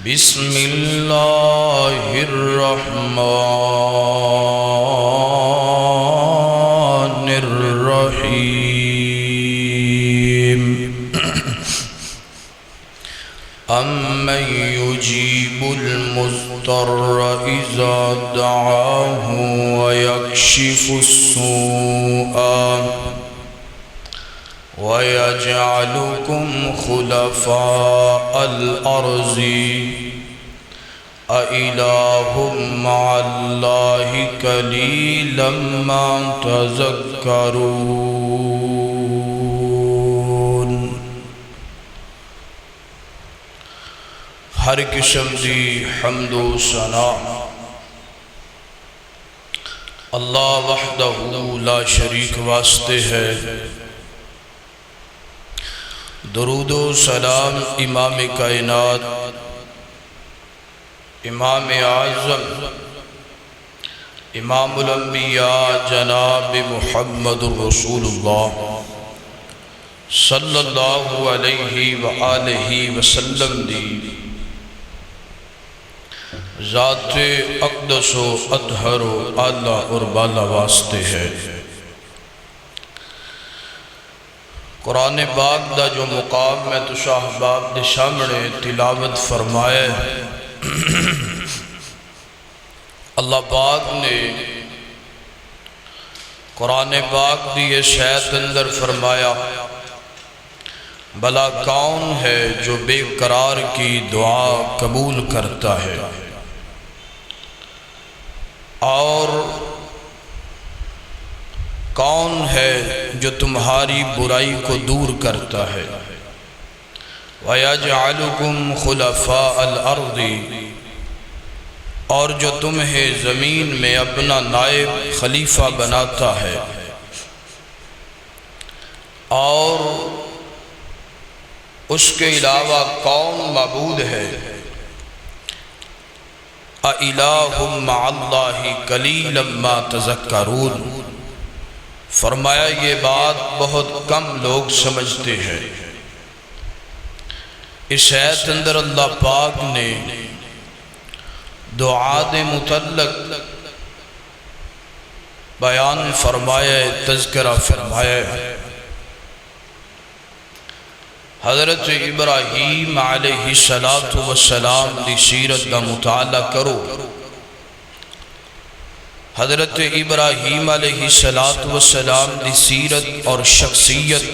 بسم اللہ الرحمن الرحیم امن یجیب المضطر اذا دعاہ ویکشف السوء وَيَجْعَلُكُمْ خُلَفَاءَ الْأَرْضِ أَإِلَٰهٌ مَّعَ اللَّهِ قَلِيلًا مَّا تَذَكَّرُونَ۔ ہر قسم دی حمد و ثنا اللہ وحدہ لا شریک واسطے ہے۔ درود و سلام امام کائنات امام اعظم امام الانبیاء جناب محمد رسول اللہ صلی اللہ علیہ وآلہ وسلم دی ذات اقدس و اطہر و اعلیٰ اور بالا واسطے ہے۔ قرآن پاک دا جو مقام میں تو احباب دے سامنے تلاوت فرمائے، اللہ پاک نے قرآن پاک دی یہ شاید اندر فرمایا، بھلا کون ہے جو بے قرار کی دعا قبول کرتا ہے اور کون ہے جو تمہاری برائی کو دور کرتا ہے۔ وَيَجْعَلُكُمْ خُلَفَاءَ الْأَرْضِ، اور جو تمہیں زمین میں اپنا نائب خلیفہ بناتا ہے۔ اور اس کے علاوہ کون معبود ہے؟ أَإِلَٰهٌ مَّعَ اللَّهِ قَلِيلًا مَّا تَذَكَّرُونَ۔ فرمایا یہ بات بہت کم لوگ سمجھتے ہیں۔ اس آیت اندر اللہ پاک نے دعا دے متعلق بیان فرمایا، تذکرہ فرمایا۔ حضرت ابراہیم علیہ السلام دی سیرت دا مطالعہ کرو۔ حضرت ابراہیم علیہ السلام دی سیرت اور شخصیت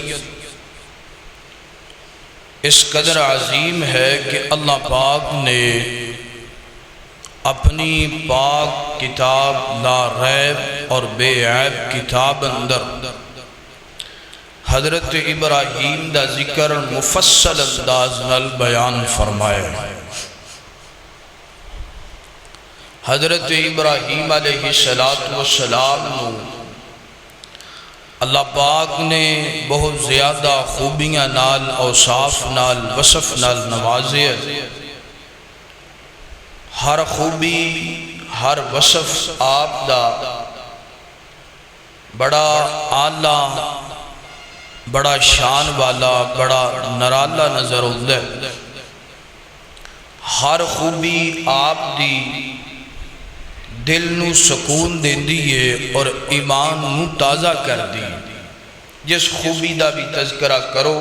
اس قدر عظیم ہے کہ اللہ پاک نے اپنی پاک کتاب لا ریب اور بے عیب کتاب اندر حضرت ابراہیم دا ذکر مفصل انداز نال بیان فرمائے۔ حضرت ابراہیم علیہ السلام اللہ پاک نے بہت زیادہ خوبیاں نال اوصاف نال وصف نال نوازے۔ ہر خوبی ہر وصف آپ دا بڑا اعلیٰ بڑا شان والا بڑا نرالا نظر ہوتا ہے۔ ہر خوبی آپ دی دل نو سکون دین دیئے اور ایمان نو تازہ کر دی۔ جس خوبی دا بھی تذکرہ کرو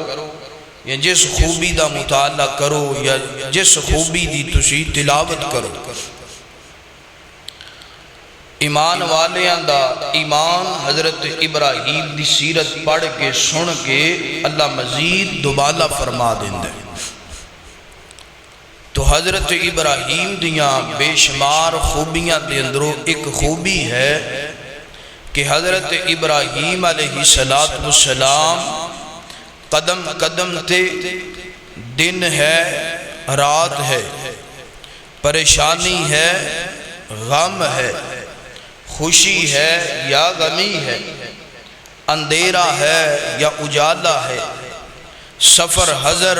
یا جس خوبی دا مطالعہ کرو یا جس خوبی دی تسی تلاوت کرو، ایمان والیاں دا ایمان حضرت ابراہیم دی سیرت پڑھ کے سن کے اللہ مزید دوبالہ فرما دیندے۔ تو حضرت ابراہیم دیاں بے شمار خوبیاں دے اندروں ایک خوبی ہے کہ حضرت ابراہیم علیہ السلام قدم قدم تے دن ہے رات ہے، پریشانی ہے غم ہے، خوشی ہے یا غمی ہے، اندھیرا ہے یا اجالا ہے، سفر حضر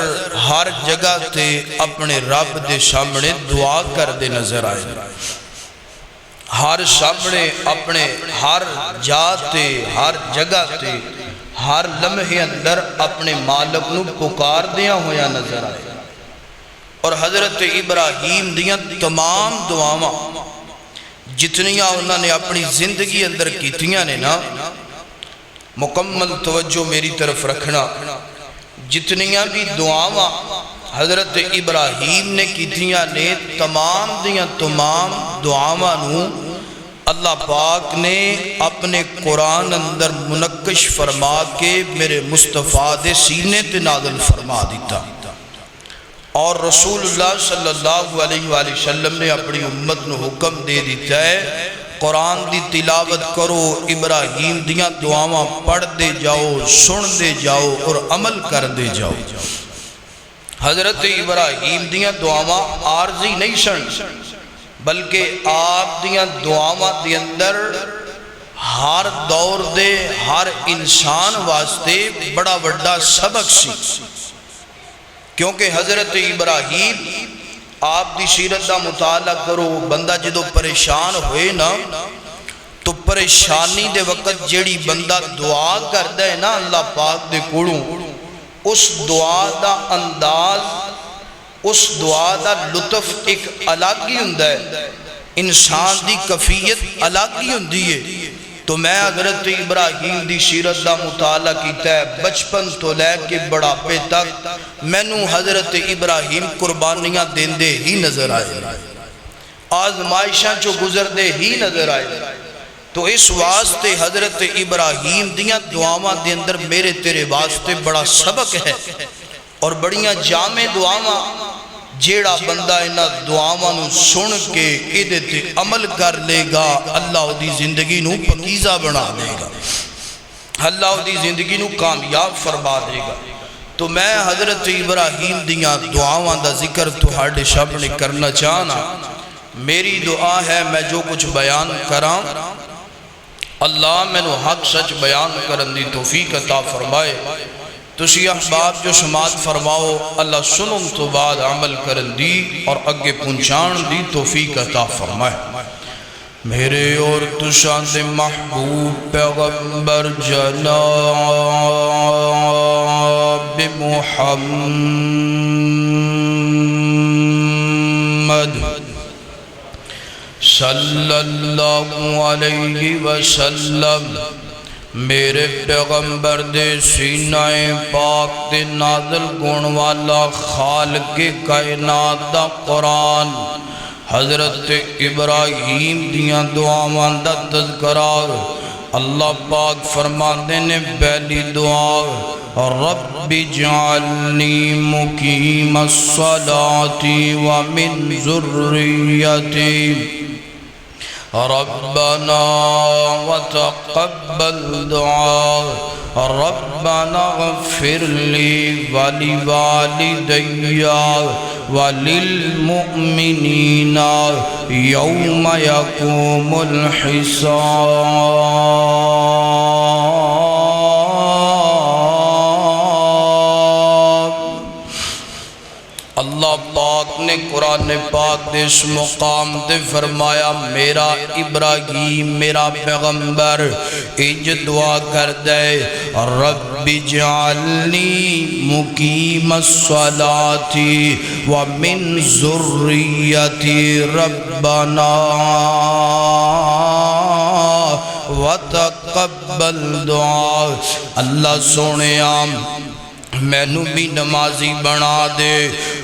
ہر جگہ تے اپنے رب دے سامنے دعا کر دے نظر آئے۔ ہر سامنے اپنے ہر جاتے ہر جگہ تے ہر لمحے اندر اپنے مالک نو پکار دیا ہویا نظر آئے۔ اور حضرت ابراہیم دیاں تمام دعاواں جتنیاں انہوں نے اپنی زندگی اندر کیتیاں نے نا، مکمل توجہ میری طرف رکھنا، جتنیاں بھی دعاواں حضرت ابراہیم نے کیتیاں نے، تمام دیاں تمام دعاواں نو اللہ پاک نے اپنے قرآن اندر منقش فرما کے میرے مصطفیٰ دے سینے تے نازل فرما دیتا، اور رسول اللہ صلی اللہ علیہ وآلہ وسلم نے اپنی امت نو حکم دے دیتا ہے قرآن دی تلاوت کرو، ابراہیم دیاں دعاواں پڑھ دے جاؤ، سن دے جاؤ اور عمل کر دے جاؤ۔ حضرت ابراہیم دیاں دعاواں عارضی نہیں سن، بلکہ آپ دیاں دعاواں دے اندر ہر دور دے ہر انسان واسطے بڑا وڈا سبق سی، کیونکہ حضرت ابراہیم آپ دی سیرت دا مطالعہ کرو، بندہ جدو پریشان ہوئے نا تو پریشانی دے وقت جیڑی بندہ دعا کردا ہے نا اللہ پاک دے کولوں، اس دعا دا انداز، اس دعا دا لطف ایک الگ ہی ہوندا ہے، انسان دی کیفیت الگ ہی ہوندی ہے۔ تو میں حضرت ابراہیم دی سیرت دا مطالعہ کیتا ہے، بچپن تو لے کے بڑھاپے تک مینوں حضرت ابراہیم قربانیاں دیندے ہی نظر آئے، آزمائشاں چو گزردے ہی نظر آئے۔ تو اس واسطے حضرت ابراہیم دیاں دعاواں دے اندر میرے تیرے واسطے بڑا سبق ہے، اور بڑیاں جامع دعاواں جیڑا بندہ انہاں دعاواں نو سن کے ایدے تے عمل کر لے گا، اللہ دی زندگی نو پکیزہ بنا دے گا، اللہ دی زندگی نو کامیاب فرما دے گا۔ تو میں حضرت ابراہیم دیاں دعاواں دا ذکر تہاڈے سامنے کرنا چاہنا۔ میری دعا ہے میں جو کچھ بیان کراں اللہ مینوں حق سچ بیان کرن دی توفیق عطا فرمائے۔ تسی احباب جو سماعت فرماؤ، اللہ سنن تو بعد عمل کرن دی اور اگے پہنچان دی توفیق عطا فرمائے۔ میرے اور تشاں دے محبوب پیغمبر جناب محمد صلی اللہ علیہ وسلم، میرے پیغمبر دے سینہ پاک دے نازل گون والا خالق کائنات دا قرآن، حضرت ابراہیم دیاں دعاواں دا تذکرہ۔ اللہ پاک فرماندے نے پہلی دعا، رب اجعلنی مقیم الصلاۃ ومن ذریتی، ربنا وتقبل دعاء، ربنا اغفر لي ولوالدي وللمؤمنين يوم يقوم الحساب۔ اللہ پاک نے قرآن پاک دے اس مقام دے فرمایا میرا ابراہیم میرا پیغمبر اج دعا کر دے، رب اجعلنی مقیم الصلاۃ ومن ذریتی، ربنا وتقبل دعا۔ اللہ سونیا مینوں بھی نمازی بنا دے،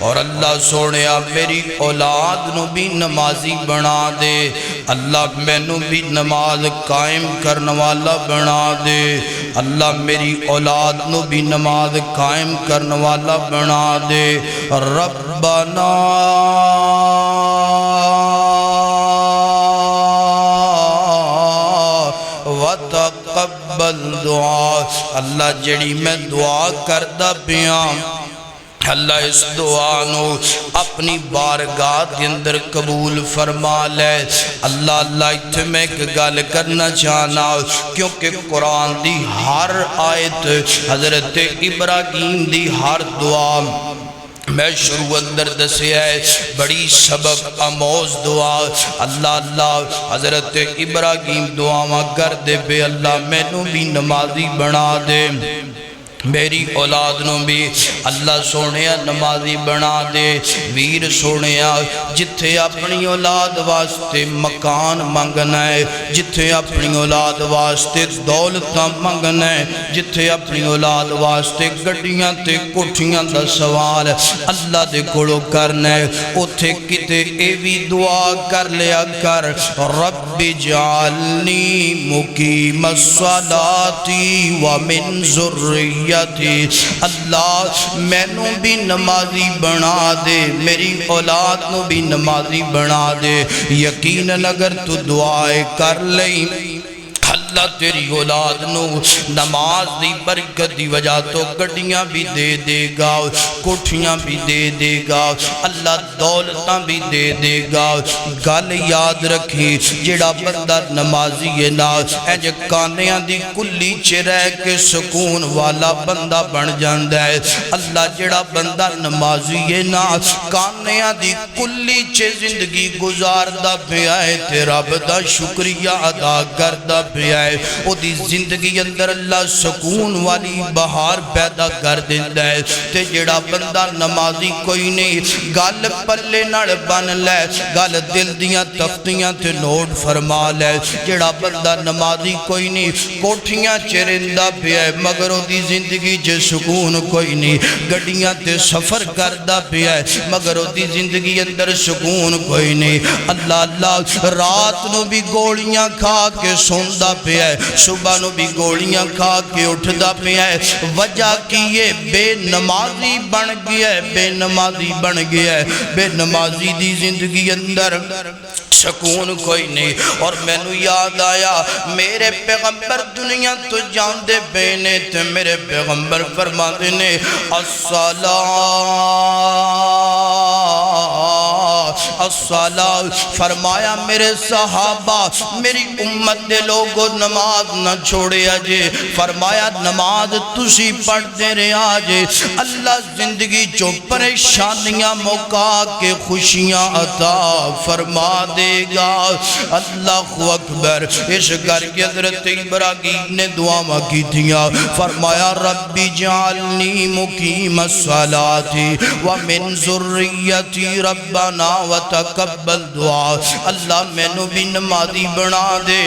اور اللہ سونیا میری اولاد نو بھی نمازی بنا دے، اللہ مینوں بھی نماز قائم کرنے والا بنا دے، اللہ میری اولاد نو بھی نماز قائم کرنے والا بنا دے۔ ربنا وتقبل دعا، اللہ جڑی میں دعا کردہ پیاں اللہ اس دعا نو اپنی بارگاہ کے اندر قبول فرما لے۔ اللہ اتھے میں ایک گل کرنا چاہنا، کیونکہ قرآن دی ہر آیت حضرت ابراہیم دی ہر دعا میں شروع اندر دسے ہے بڑی سبق آموز دعا۔ اللہ حضرت ابراہیم دعاواں کر دے بے، اللہ مینوں بھی نمازی بنا دے، میری اولاد نو بھی اللہ سونے نمازی بنا دے۔ ویر سونے جتھے اپنی اولاد واسطے مکان منگنا ہے، جتھے اپنی اولاد واسطے دولتاں منگنا ہے، جتھے اپنی اولاد واسطے گڈیاں تے کوٹھیاں دا سوال اللہ دے کولوں کرنا ہے، اوتھے کتے اے بھی دعا کر لیا کر، رب جعلنی مقیم الصلاۃ ومن ذریتی، اللہ مینو بھی نمازی بنا دے، میری اولاد نو بھی نمازی بنا دے۔ یقیناً اگر تو دعائے کر لیں اللہ تیری اولاد نو نماز دی برکت دی وجہ تو گڈیاں بھی دے دے گا، کوٹھیاں بھی دے دے گا، اللہ دولتاں بھی دے دے گا۔ گل یاد رکھی جڑا بندہ نمازی ہے نا انج کانیاں دی کلی چ رہ کے سکون والا بندہ بن جاندا ہے۔ اللہ جڑا بندہ نمازی ہے نا کانیاں دی کلی چ زندگی گزاردا پیا ہے تے رب دا شکریہ ادا کردا پیا ہے، او دی زندگی اندر اللہ سکون والی بہار پیدا کر دیندا ہے۔ تے جڑا بندہ نمازی کوئی نہیں گل پلے نال بن لے، گل دل دیاں تختیاں تے نوٹ فرما لے، جڑا بندہ نمازی کوئی نہیں کوٹھیاں چرندہ پیا ہے مگر او دی زندگی چ سکون کوئی نہیں، گڈیاں تے سفر کردہ پیا ہے مگر او دی زندگی اندر سکون کوئی نہیں۔ اللہ اللہ رات نو بھی گولیاں کھا کے سوندا پیا ہے، صبح نو بھی گولیاں کھا کے اٹھدا پیا ہے، وجہ کی یہ بے نمازی بن گیا ہے، بے نمازی بن گیا ہے، بے نمازی دی زندگی اندر سکون کوئی نہیں۔ اور میں نو یاد آیا میرے پیغمبر دنیا تو جان دے بینے تھے، میرے پیغمبر فرماتے نے الصلاة، فرمایا میرے صحابہ میری امت دے لوگوں نماز نہ چھوڑے آجے، فرمایا نماز تسی پڑھ دے رہے آجے اللہ زندگی جو پریشانیاں موقع کے خوشیاں عطا فرما دے گا۔ اللہ اکبر۔ اس گھر کے حضرت ابراہیم نے دعا کی تھیا، فرمایا رب جعلنی مقیم الصلاۃ ومن ذریتی ربنا وتقبل دعا، اللہ میں نو بھی نمازی بنا دے،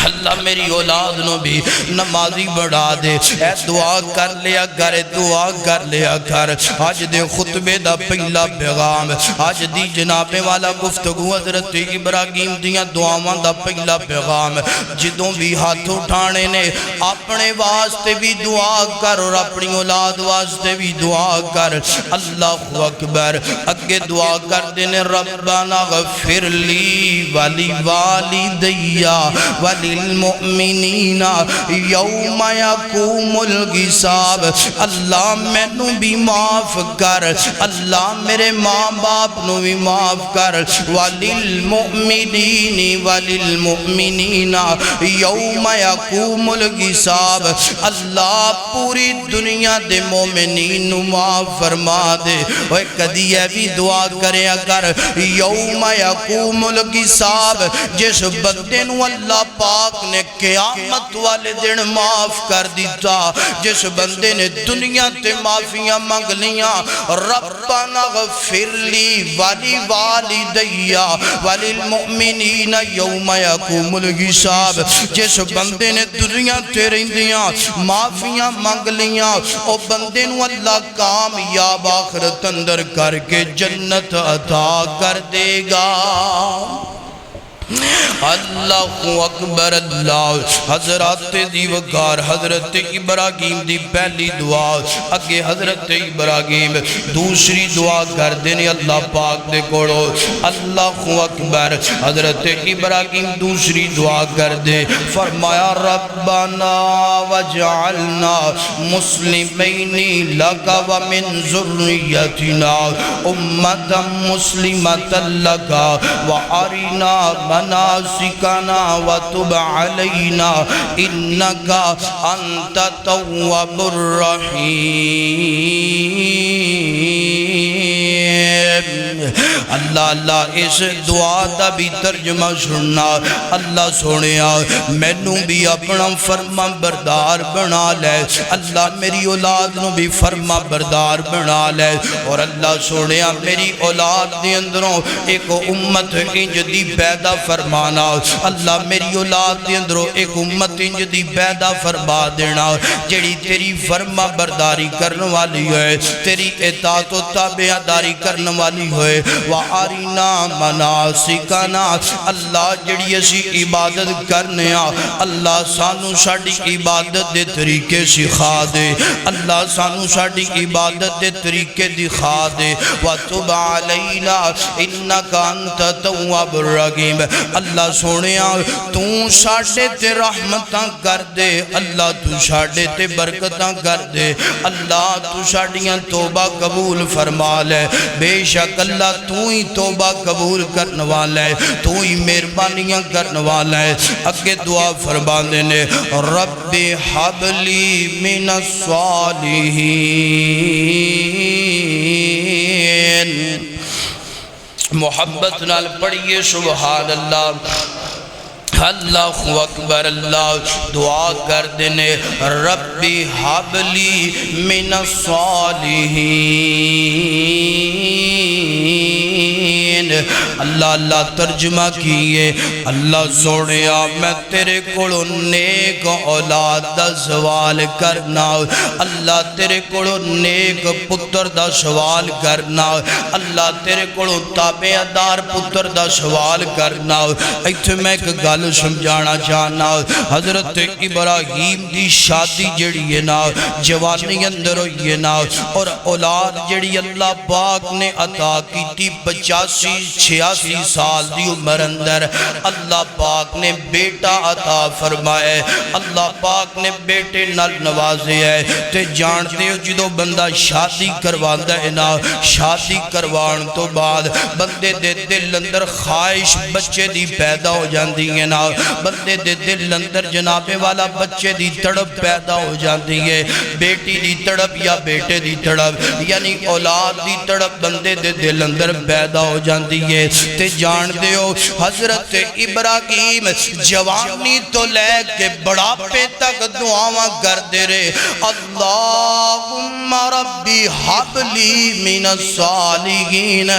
اللہ میری اولاد نو بھی نمازی بڑھا دے۔ اے دعا کر لیا کر، دعا کر لیا کر۔ آج دے خطبے دا پہلا پیغام، آج دی جناب والا گفتگو حضرت ابراہیم دیاں دعاواں دا پہلا پیغام، جدوں بھی ہاتھ اٹھانے نے اپنے واسطے بھی دعا کر اور اپنی اولاد واسطے بھی دعا کر۔ اللہ اکبر۔ اگے دعا کر دینے ربنا غفر لی ولی والدیا ولی المؤمنین یوم یقوم الحساب، اللہ میں نو بھی معاف کر، اللہ میرے ماں باپ نو بھی معاف کر، وللمؤمنین وللمؤمنین یوم یقوم الحساب، اللہ پوری دنیا دے مومنین نو معاف فرما دے۔ وہ کدی یہ بھی دعا کرے اگر یوم یقوم الحساب، جس بندے نو اللہ پاک نے قیامت والے دن معاف کر دیتا، جس بندے نے دنیا تے معافیاں مانگ لیاں، ربنا غفر لی ولی والدیا ولی المؤمنین یوم یقوم الحساب، جس بندے نے دنیا تے رہندیاں معافیاں مانگ لیاں، او بندے نو اللہ کامیاب آخرت اندر کر کے جنت عطا کر دے گا۔ اللہ اکبر۔ اللہ حضرات دی وقار حضرت ابراہیم دی پہلی دعا، اگے حضرت ابراہیم دوسری دعا کر دینے اللہ پاک دے کوڑو۔ اللہ اکبر۔ حضرت ابراہیم دوسری دعا کر دے، فرمایا ربنا وجعلنا مسلمین لک ومن ذریتنا امتا مسلمتا لک وارنا مناسکنا وتب علینا انکا انت التواب الرحیم۔ اللہ اللہ اس دعا دا بھی ترجمہ سننا اللہ سونیا مینوں بھی اپنا فرما بردار بنا لے اللہ میری اولاد نو بھی فرما بردار بنا لے اور اللہ سونیا میری اولاد دے اندروں ایک امت انج دی پیدا فرمانا اللہ میری اولاد دے اندروں ایک امت انج دی پیدا فرما دینا جڑی تیری فرما برداری کرنے والی ہوئے تیری اطاعت و تابعداری کرنے والی ہوئے وَآرِنَا مَنَاسِكَنَا اللہ جڑی اسی عبادت کرنے اللہ سانو ساڑی عبادت دے طریقے سکھا دے اللہ سانو ساڑی عبادت دے طریقے دکھا دے وَتُبْ عَلَيْنَا إِنَّكَ أَنْتَ تَوَّابُ الرَّحِيمُ اللہ سونیا تو ساڑے تے رحمتاں کر دے اللہ تو ساڑے تے برکتاں کر دے اللہ تو ساڑیاں توبہ قبول فرما لے بے شک اللہ تو ہی توبہ قبول کرنے والا ہے تو ہی مہربانیاں کرنے والا ہے اگے دعا فرما دینے رب حب لی من الصالحین محبت نال پڑھئے سبحان اللہ اللہ اکبر اللہ دعا کر دینے ربی حب لی من الصالحین اللہ اللہ ترجمہ کیے اللہ سوڑیا میں تیرے کڑو نیک اولاد دا سوال کرنا اللہ تیرے کڑو نیک پتر دا سوال کرنا اللہ تیرے کڑو تابعدار پتر دا سوال کرنا ایتھے میں ایک گل سمجھانا چاہنا حضرت ابراہیم دی شادی جڑی ہے نا جوانی اندر ہوئی ہے نا اور اولاد جڑی اللہ پاک نے عطا کی تھی 85-86 سال دی عمر اندر اللہ پاک نے بیٹا عطا فرمائے اللہ پاک نے بیٹے نال نوازے ہے تے جانتے ہو جدو بندہ شادی کرواندہ ہے نا شادی کروان تو بعد بندے دے دل اندر خواہش بچے دی پیدا ہو جاندی ہے نا بندے دے دل اندر جناب والا بچے دی تڑپ پیدا ہو جاندی ہے بیٹی دی تڑپ یا بیٹے دی تڑپ یعنی اولاد دی تڑپ بندے دے دل اندر پیدا ہو جاندی ہے تے جان دے ہو حضرت ابراہیم جوانی تو لے کے بڑھاپے تک دعاواں کر دے رہے اللہم ربی حب لی من الصالحین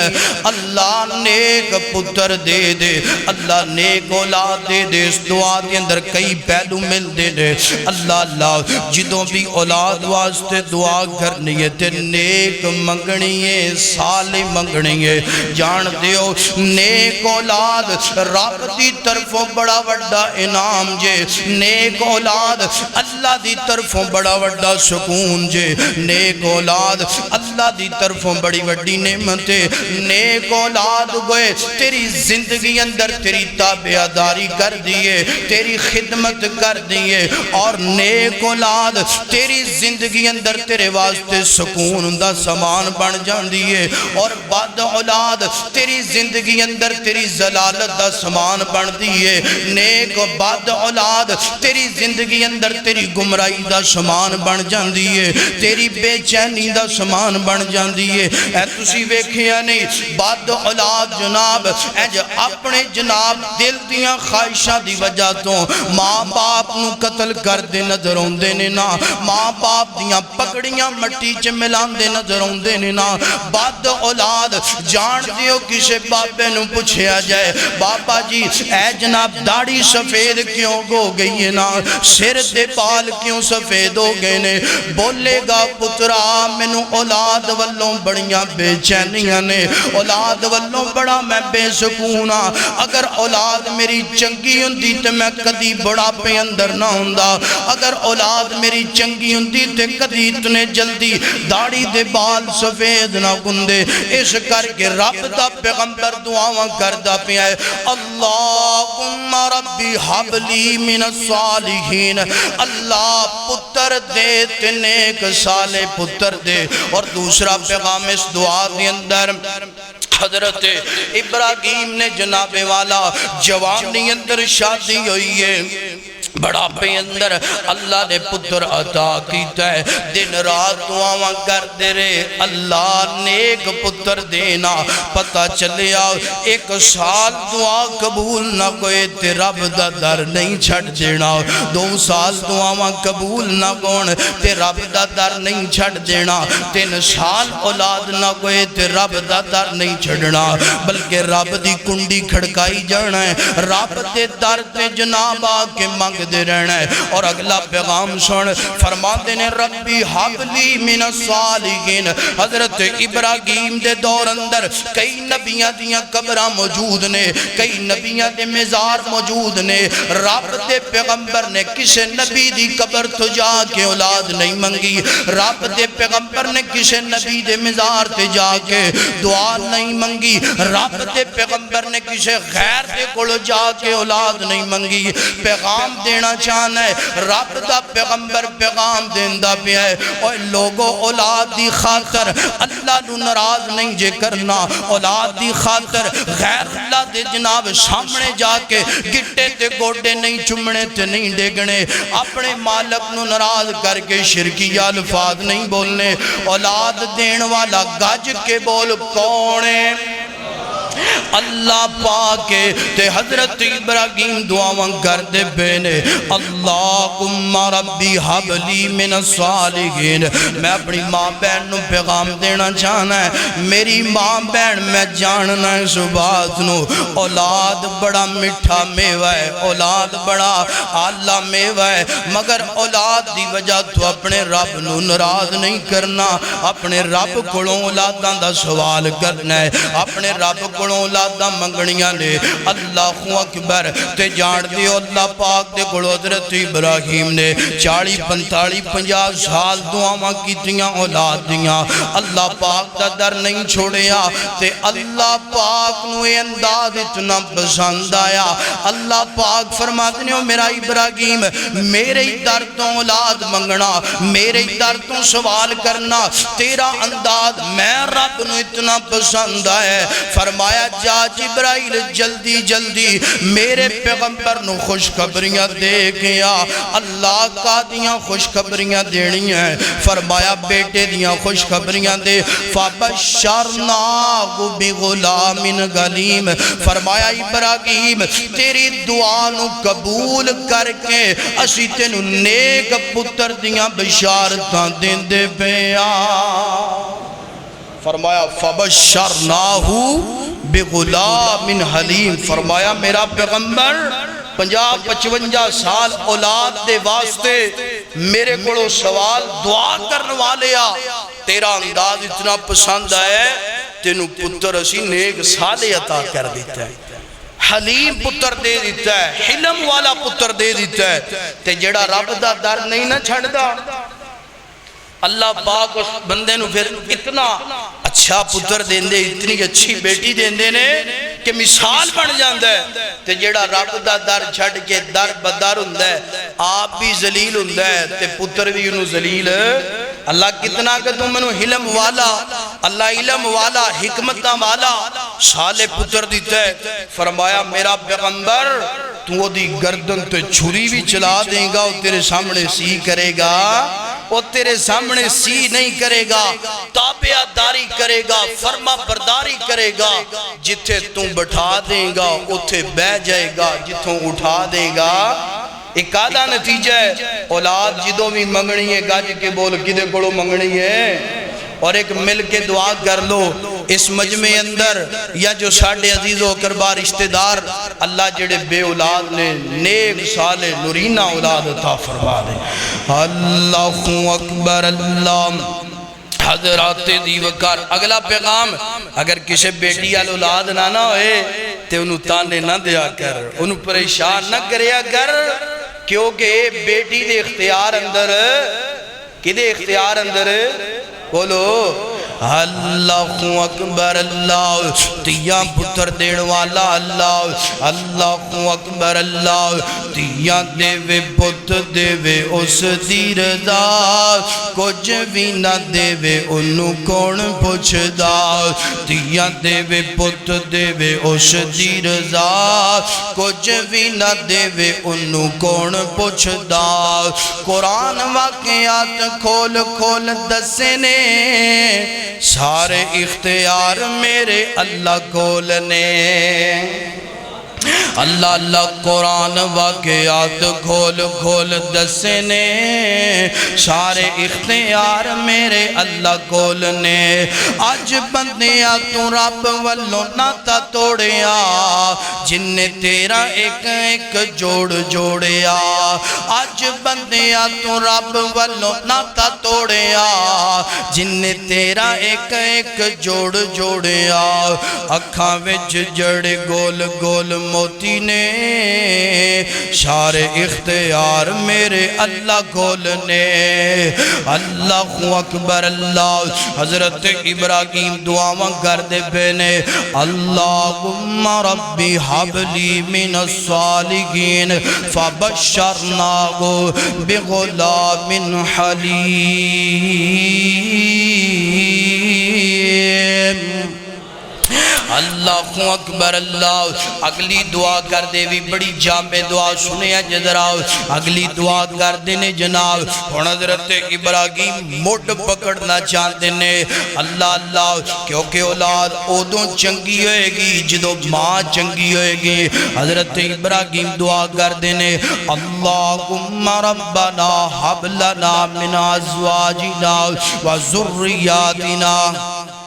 اللہ نیک پتر دے دے اللہ نیک اولاد دے دے اس دعا کے اندر کئی پہلو مل دے دے اللہ اللہ جدوں بھی اولاد واسطے دعا کرنی ہے تے نیک منگنی ہے صالح منگنی ہے جان دیو نیک اولاد رب دی طرفوں بڑا وڈا انعام جے نیک اولاد اللہ دی طرفوں بڑا وڈا سکون جے نیک اولاد اللہ دی طرفوں بڑی وڈی نعمت نیک اولاد گوئے تیری زندگی اندر تیری تابعداری کر دیئے تیری خدمت کر دیئے اور نیک اولاد تیری زندگی اندر تیرے واسطے سکون دا سامان بن جان دیئے اور بد اولاد تیری زندگی اندر تیری زلالت دا سامان بن دیئے نیک بد اولاد تیری زندگی اندر تیری گمرائی دا سامان بن جان دیئے تیری بے چینی دا سامان بن جان دیئے اے تسی ویکھیا نہیں بد اولاد جناب اے اپنے جناب دل دیاں خواہشاں دی وجہ تو ماں باپ نو قتل کر دے نظر ہوندے نے نا ماں باپ دیاں پکڑیاں مٹی چ ملان دے نظر ہوندے نے نا بد اولاد جان دیو کسے بابے نو پوچھیا جائے بابا جی اے جناب داڑھی سفید کیوں ہو گئی ہے نا سر دے بال کیوں سفید ہو گئے نے بولے گا پترا مینوں اولاد والوں بڑیاں بے چینیاں نے اولاد والوں بڑا میں بے سکون ہاں اگر اولاد میری چنگی ہوندی تے میں کدی بڑا پہ اندر نہ ہوندا اگر اولاد میری چنگی ہوندی تے کدی اتنے جلدی داڑھی دے بال سفید نہ گندے اس کر کے رب دا پیغمبر دعاواں کردہ پہ آئے اللہم ربی حب لی من الصالحین اللہ پتر دے تے نیک صالح پتر دے اور دوسرا پیغام اس دعا کے اندر حضرت ابراہیم نے جناب والا جوانی اندر شادی ہوئی ہے بڑھاپے اندر اللہ نے پتر عطا کیتا ہے، دن رات دعاواں کرتے رہے اللہ نیک پتر دینا، پتہ چلیا 1 سال دعا قبول نہ کوئے تے رب دا در نہیں چھٹ دینا، 2 سال دعاواں قبول نہ کون تے رب دا در نہیں چھٹ دینا، 3 سال اولاد نہ کوئے تے رب دا در نہیں چھڑنا، بلکہ رب دی کنڈی کھڑکائی جانا ہے، رب دے در تے جناب آکے مانگ دے رہنا ہے۔ اور اگلا پیغام سن، فرماتے نے ربی حبلی من الصالحین۔ حضرت ابراہیم دے دور اندر کئی نبیاں دیاں قبراں موجود نے، کئی نبیاں دے مزار موجود نے، رب دے پیغمبر نے کسے نبی دی قبر تو جا کے اولاد نہیں منگی، رب دے پیغمبر نے کسے نبی دے مزار تے جا کے دعا نہیں منگی، رب دے پیغمبر نے کسے غیر دے کولو جا کے اولاد نہیں منگی۔ پیغام دینا چاہنا ہے، رب دا پیغمبر پیغام دیندہ پہ ہے، اور لوگوں اولاد دی خاطر اللہ نو ناراض نہیں جے کرنا، اولاد دی خاطر غیر اللہ دے جناب سامنے جا کے گٹے تے گوڑے نہیں چمنے تے نہیں ڈیگنے، اپنے مالک نو ناراض کر کے شرکی الفاظ نہیں بولنے۔ اولاد دین والا گج کے بول کونے اللہ پاکے تے حضرت ابراہیم دعاواں کر دے بینے اللہم ربی حبلی من الصالحین۔ میں اپنی ماں بہن نو پیغام دینا چاہنا ہے، میری ماں بہن میں جاننا ہے صبح نو، اولاد بڑا مٹھا میوہ ہے، اولاد بڑا آلہ میوہ ہے، مگر اولاد دی وجہ تو اپنے رب نو ناراض نہیں کرنا، اپنے رب کولوں اولاداں دا سوال کرنا ہے، اپنے رب کولوں اولاداں منگنیاں نے۔ اللہ اکبر تے جان دیو اللہ پاک دے کولوں حضرت ابراہیم نے 40 45 50 سال دعاواں کیتیاں اولاد دیاں، اللہ پاک دا در نہیں چھوڑیا تے اللہ پاک نو یہ انداز اتنا پسند آیا، اللہ پاک فرماتے ہیں میرا ابراہیم میرے در تو اولاد منگنا، میرے در تو سوال کرنا، تیرا انداز میں رب نو اتنا پسند آیا، فرمایا جا جبرائیل جلدی جلدی میرے پیغمبر نو خوشخبریاں دے گیا۔ اللہ کا دیاں خوشخبریاں دینی ہیں، فرمایا بیٹے دیاں خوشخبریاں دے، فَبَشَّرْنَاهُ بِغُلَامٍ غَلِيمٍ۔ فرمایا ابراہیم تیری دعا نو قبول کر کے اسی تینو نیک پتر دیاں بشارتاں دین دے پیا۔ فرمایا فَبَشَّرْنَاهُ بغلام حلیم۔ فرمایا میرا پیغمبر 50-55 سال اولاد دے واسطے میرے کوڑو سوال دعا کرنے والیا، تیرا انداز اتنا پسند ہے تینو پتر اسی نیک صالح عطا کر دیتا ہے، حلیم پتر دے دیتا ہے، حلم والا پتر دے دیتا ہے، تے جڑا رب دا در نہیں نہ چھڑ دا، اللہ پاک اس بندے نو پھر اتنا اچھا پتر دیندے، اتنی اچھی بیٹی دیندے نے کہ مثال بن جاندہ ہے، تے جیڑا رب دا در چھڑ کے در بدر ہوندہ ہے، آپ بھی ذلیل ہوندہ ہے تے پتر بھی انہوں ذلیل ہے۔ اللہ کتنا کہ تم انہوں علم والا، اللہ علم والا حکمتہ والا صالح پتر دیتا ہے۔ فرمایا میرا پیغمبر تو وہ دی گردن تے چھری بھی چلا دیں گا، وہ تیرے سامنے سی کرے گا، وہ تیرے سامنے سی نہیں کرے گا، تابعہ داری کرے گا، فرما برداری کرے گا، جتھے تم بٹھا دیں گا اتھے بہ جائے گا، جتھوں اٹھا دیں گا۔ ایک آدھا نتیجہ ہے اولاد جدوں بھی منگنی ہے گاج کے بول کدے کڑو منگنی ہے، اور ایک مل کے دعا کر لو اس مجمع اندر، یا جو ساڑھے عزیز و کربا رشتہ دار اللہ جڑے بے اولاد نے نیک صالح نورینہ اولاد عطا فرما دے۔ اللہ اکبر اللہ حضرات دیوکار۔ اگلا پیغام، اگر کسی بیٹی اولاد نہ ہوئے تے انہوں تانے نہ دیا کر، انہوں پریشان نہ کریا کر، کیونکہ بیٹی دے اختیار اندر کدے اختیار اندر بولو اللہ اکبر اللہ تیاں پتر دین والا اللہ اللہ اکبر اللہ تیاں دے وے پت دے وے اس دی رضا کچھ بھی نہ دے وے انہوں کون پوچھ دا تیاں دے وے پت دے وے اس دی رضا کچھ بھی نہ دے وے انہوں کون پوچھ دا قرآن واقعات کھول کھول دسنے سارے اختیار میرے اللہ کھولنے اللہ اللہ قرآن واقعات کھول کھول دسنے سارے اختیار میرے اللہ کھولنے آج بندیاں تو رب والو ناتا توڑیا جن نے تیرا ایک ایک جوڑ جوڑیا آج بندیاں تو رب والو ناتا توڑیا جن نے تیرا ایک ایک جوڑ جوڑیا اکھاں وچ جڑے گول گول موتی نے سارے اختیار میرے اللہ کھولنے اللہ اکبر اللہ حضرت ابراہیم دعاواں کر دے پینے اللہم ربی حبلی من الصالحین فبشرناہ بغلام حلیم اللہ اکبر اللہ اگلی دعا کر دے بھی بڑی جامع دعا سنیا جدرا اگلی دعا کر دینے جناب اور حضرت ابراہیم موڈ پکڑنا چاہتے نے اللہ اللہ کیونکہ اولاد اودوں چنگی ہوئے گی جدو ماں چنگی ہوئے گی حضرت ابراہیم دعا کر دینے اللہم ربنا حب لنا من ازواجنا و ذریاتنا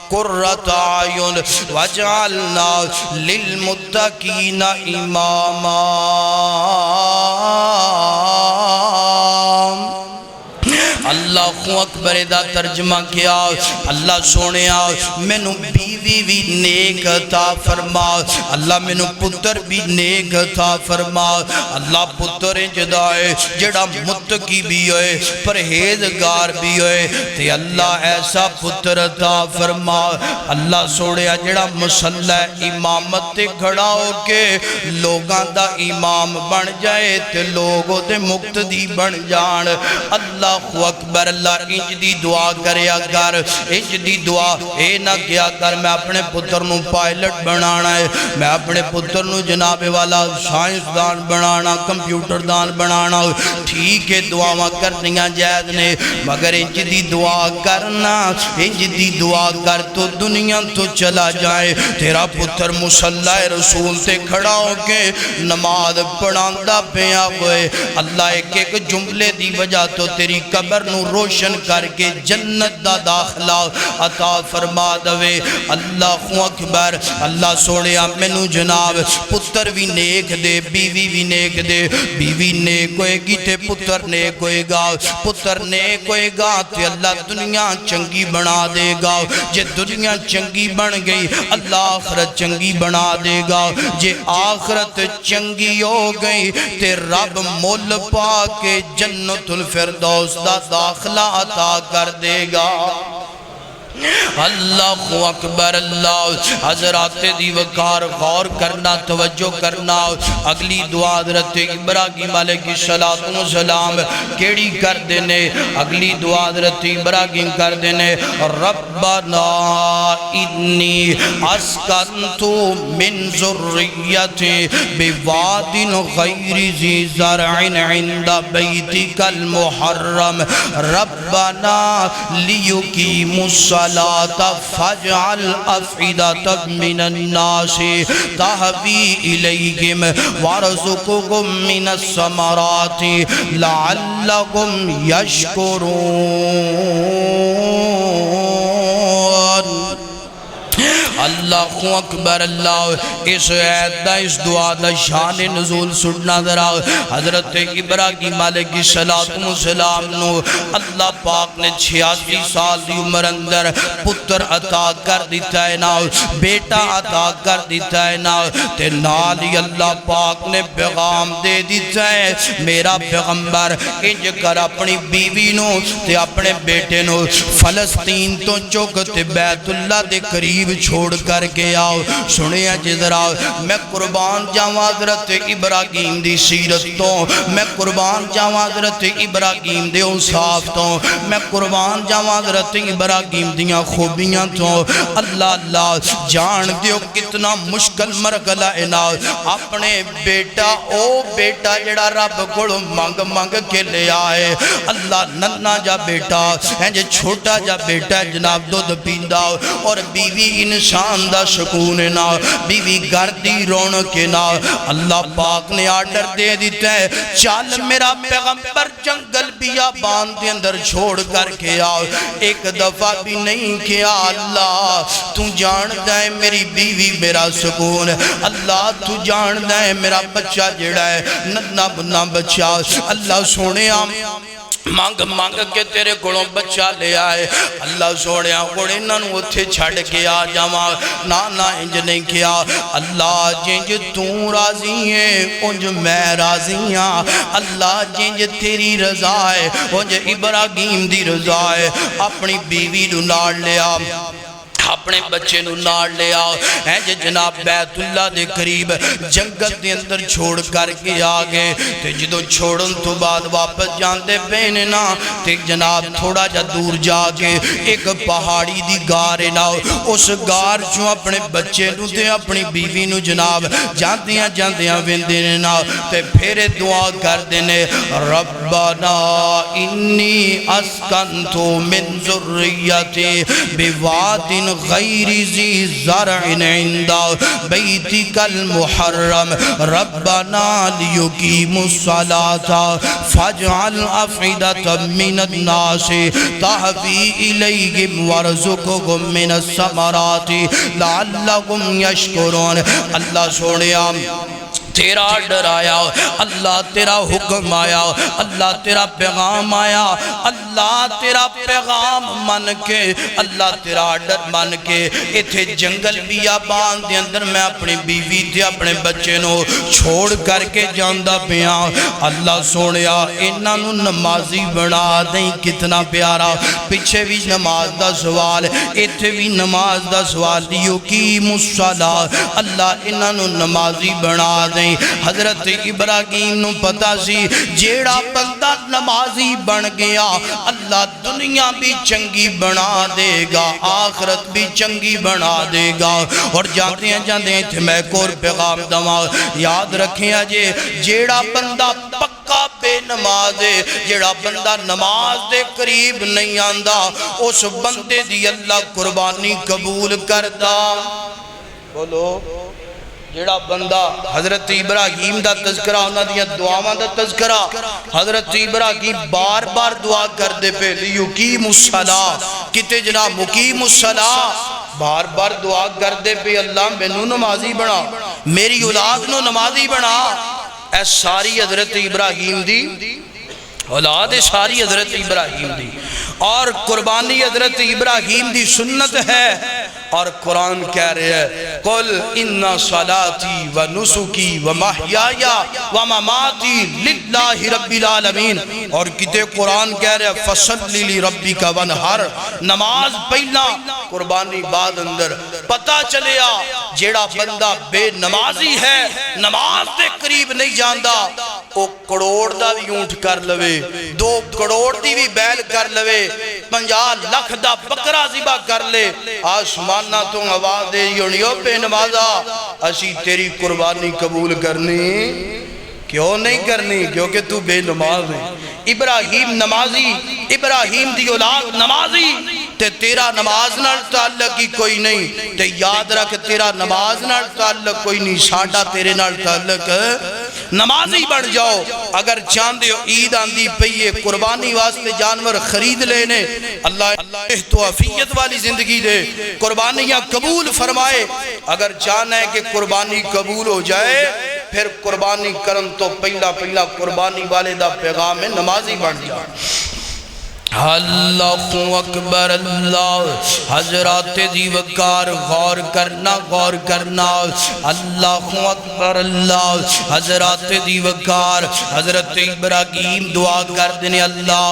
قرۃ اعین واجعلنا للمتقین اماما اللہ اکبر دا ترجمہ کیا اللہ سونیا مینوں بیوی بھی نیک عطا فرما اللہ مینوں پتر بھی نیک عطا فرما اللہ پتر جدائے جڑا متقی بھی ہوئے پرہیزگار بھی ہوئے تے اللہ ایسا پتر عطا فرما اللہ سونیا جڑا مسلح امامت تے کھڑا ہو کے لوگاں دا امام بن جائے تے لوگوں دے مقتدی بن جان اللہ اکبر اللہ انج دی دعا کریا کر انج دی دعا اے نہ کیا کر میں اپنے پتر نو پائلٹ بنانا ہے میں اپنے پتر نو جناب والا سائنس دان بنانا کمپیوٹر دان بنانا ٹھیک ہے دعاواں کرنیاں جائز نے مگر انج دی دعا کرنا انج دی دعا کر تو دنیا تو چلا جائے تیرا پتر مصلی رسول تے کھڑا ہو کے نماز پڑھاندا پیا ہوئے اللہ ایک ایک جملے دی وجہ تو تیری قبر نو روشن کر کے جنت دا داخلہ عطا فرما دوے اللہ اکبر اللہ سوڑیا مینوں جناب پتر بھی نیک دے بیوی بھی نیک دے بیوی نیک ہوئے گی تے پتر نیک ہوئے گا پتر نیک ہوئے گا تے اللہ دنیا چنگی بنا دے گا جے دنیا چنگی بن گئی اللہ آخرت چنگی بنا دے گا جے آخرت چنگی ہو گئی تے رب مول پا کے جنت الفردوس دا داخلہ عطا کر دے گا اللہ اکبر اللہ حضرات دی وقار غور کرنا توجہ کرنا اگلی دعا حضرت ابراہیم علیہ السلام کیڑی کر دینے اگلی دعا حضرت ابراہیم کر دینے ربنا انی اسکنتو من ذریتی بواد غیر ذی زرع عند بیتک المحرم ربنا لیقیموا الصلاة فاجعل افئدة من الناس تهوي اليهم وارزقهم من الثمرات لعلهم يشكرون اللہ اکبر اللہ اس عید دا اس دعا دا شان نزول سننا ذرا حضرت ابراہیم علیہ السلام نو اللہ پاک نے 86 سال دی عمر اندر پتر عطا کر دیتا ہے نا بیٹا عطا کر دیتا ہے نا تے نال ہی اللہ پاک نے پیغام دے دیتا ہے میرا پیغمبر انج کر اپنی بیوی نو تے اپنے بیٹے نو فلسطین تو چوک تے بیت اللہ دے قریب چھوڑ کر کے آؤ سنیا جذرا میں قربان جاواں حضرت ابراہیم دی سیرت تو میں قربان جاواں حضرت ابراہیم دے انصاف تو میں قربان جاواں حضرت ابراہیم دیاں خوبیاں تو اللہ اللہ جان دیو کتنا مشکل مرحلہ اینا اپنے بیٹا او بیٹا جڑا رب کو مانگ مانگ کے لے آئے اللہ ننا جا بیٹا ہے چھوٹا جا بیٹا جناب دودھ پیندا اور بیوی انسان دا سکون نا بیوی گھر دی رونق نا اللہ پاک نے آرڈر دے دیتا ہے چل میرا پیغمبر جنگل بیابان دے اندر چھوڑ کر کے آؤ ایک دفعہ بھی نہیں کیا اللہ تو جانتا ہے میری بیوی میرا سکون اللہ تو جانتا ہے میرا بچہ جڑا ہے ننا بنا بچہ اللہ سونے مانگ مانگ کے تیرے گڑوں بچہ لے آئے اللہ سوڑے گوڑے ننو تھے چھڑ کے آ جاواں نانا انج نہیں کیا اللہ جنج تو راضی ہے انج میں راضی ہاں اللہ جنج تیری رضا ہے انج ابراہیم دی رضا ہے اپنی بیوی نو نال لے آ اپنے بچے نو نال لے آؤ ہیں جناب بیت اللہ دے قریب جنگل دے اندر چھوڑ کر کے آگے تے جدو چھوڑن تو بعد واپس جاندے پینے نا تے جناب تھوڑا جا دور جا کے ایک پہاڑی دی گارے لاؤ اس گار چوں اپنے بچے نو تے اپنی بیوی نو جناب جاندیاں ویندے نا تے پھر دعا کر دینے ربنا انی اسکنتو من ذریتی بواد غیر ذی زرع عند بیتک المحرم ربنا لیقیموا الصلاة فاجعل افئدة من الناس تهوی الیہم وارزقهم من الثمرات لعلهم یشکرون اللہ سونیا تیرا آرڈر آیا اللہ تیرا حکم آیا اللہ تیرا پیغام آیا اللہ تیرا پیغام من کے اللہ تیرا آرڈر من کے ایتھے جنگل بیابان دے اندر میں اپنی بیوی تے اپنے بچے نو چھوڑ کر کے جاندہ پیا اللہ سونیا انہاں نمازی بنا دیں کتنا پیارا پیچھے بھی نماز دا سوال ایتھے بھی نماز دا سوال لیقیموا الصلاۃ اللہ انہاں نمازی بنا دیں حضرت ابراہیم نو پتا سی جیڑا بندہ نمازی بن گیا اللہ دنیا بھی چنگی بنا دے گا آخرت بھی چنگی بنا دے گا اور جاتے ہیں تھے میں کور پیغام دماغ یاد رکھیں آجے جیڑا بندہ پکا بے نماز ہے جیڑا بندہ نماز دے قریب نہیں آندہ اس بندے دی اللہ قربانی قبول کردہ بولو جیڑا بندہ حضرت ابراہیم دا تذکرہ انہاں دیا دعاواں دا تذکرہ حضرت ابراہیم بار بار دعا کر دے پہ لیقیم الصلاۃ کتے جناب مقیم الصلاۃ بار بار دعا کر دے پہ اللہ میں نو نمازی بنا میری اولاد نو نمازی بنا اے ساری حضرت ابراہیم دی اولاد ساری حضرت ابراہیم دی اور قربانی حضرت ابراہیم دی سنت ہے اور قرآن کہہ رہے ہیں قل ان صلاتی و نسکی و محیایا و مماتی للہ رب العالمین اور کتے قرآن کہہ رہے ہیں فصلی لربک وانحر نماز پہلا قربانی بعد اندر پتہ چلیا جیڑا بندہ بے نمازی ہے نماز دے قریب نہیں جاندہ او کروڑ دا بھی اونٹ کر لوے 2 کروڑ دی بھی بیل کر لوے 50 لاکھ دا بکرا ذبح کر لے آسمانہ تو آواز دے یونیو پہ نمازا اسی تیری قربانی قبول کرنی کیوں نہیں کرنی کیونکہ تو بے نماز ہے ابراہیم نمازی ابراہیم دی اولاد نمازی تے تیرا نماز نال تعلق ہی کوئی نہیں تے یاد رکھ تیرا نماز نال تعلق کوئی نہیں ساڑھا تیرے نال تعلق نمازی بن جاؤ۔ اگر چاندے ہو عید آندی پئیے قربانی واسطے جانور خرید لینے، اللہ احتوافیت والی زندگی دے، قربانیاں قبول فرمائے۔ اگر چاہنا ہے کہ قربانی قبول ہو جائے پھر قربانی کرن تو پہلا قربانی والے دا پیغام ہے نمازی بن جاؤ۔ اللہ اکبر اللہ، حضرات دیوکار غور کرنا اللہ اکبر اللہ، حضرات دیوکار حضرت ابراہیم دعا کر دینے اللہ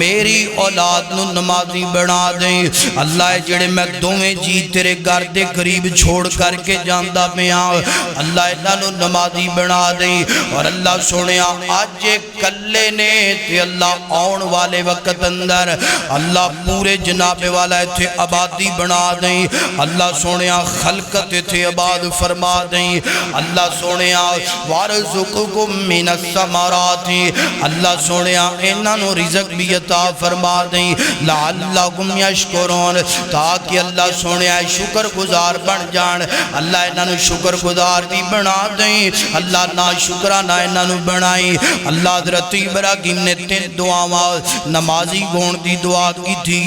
میری اولاد نو نمازی بنا دیں اللہ، جڑے میں دوویں جی تیرے گھر دے قریب چھوڑ کر کے جاندہ میں آؤ اللہ، انہاں نو نمازی بنا دیں۔ اور اللہ سنیا آج کلے نے تے اللہ آن والے وقت اندر اللہ پورے جناب والا تھے آبادی بنا دیں اللہ، سونیا خلقت تھے آباد فرما دیں اللہ، سونیا وارزقکم من الثمرات اللہ، سونیا انہاں نو رزق بھی عطا فرما دیں لعلکم یشکرون، تاکہ اللہ سونیا شکر گزار بن جان اللہ، انہاں نو شکر گزار بھی بنا دیں اللہ، نا شکرانہ انہاں نو بنائیں اللہ۔ حضرت ابراہیم نے 3 دعاواں نمازی گون دی دعا کی تھی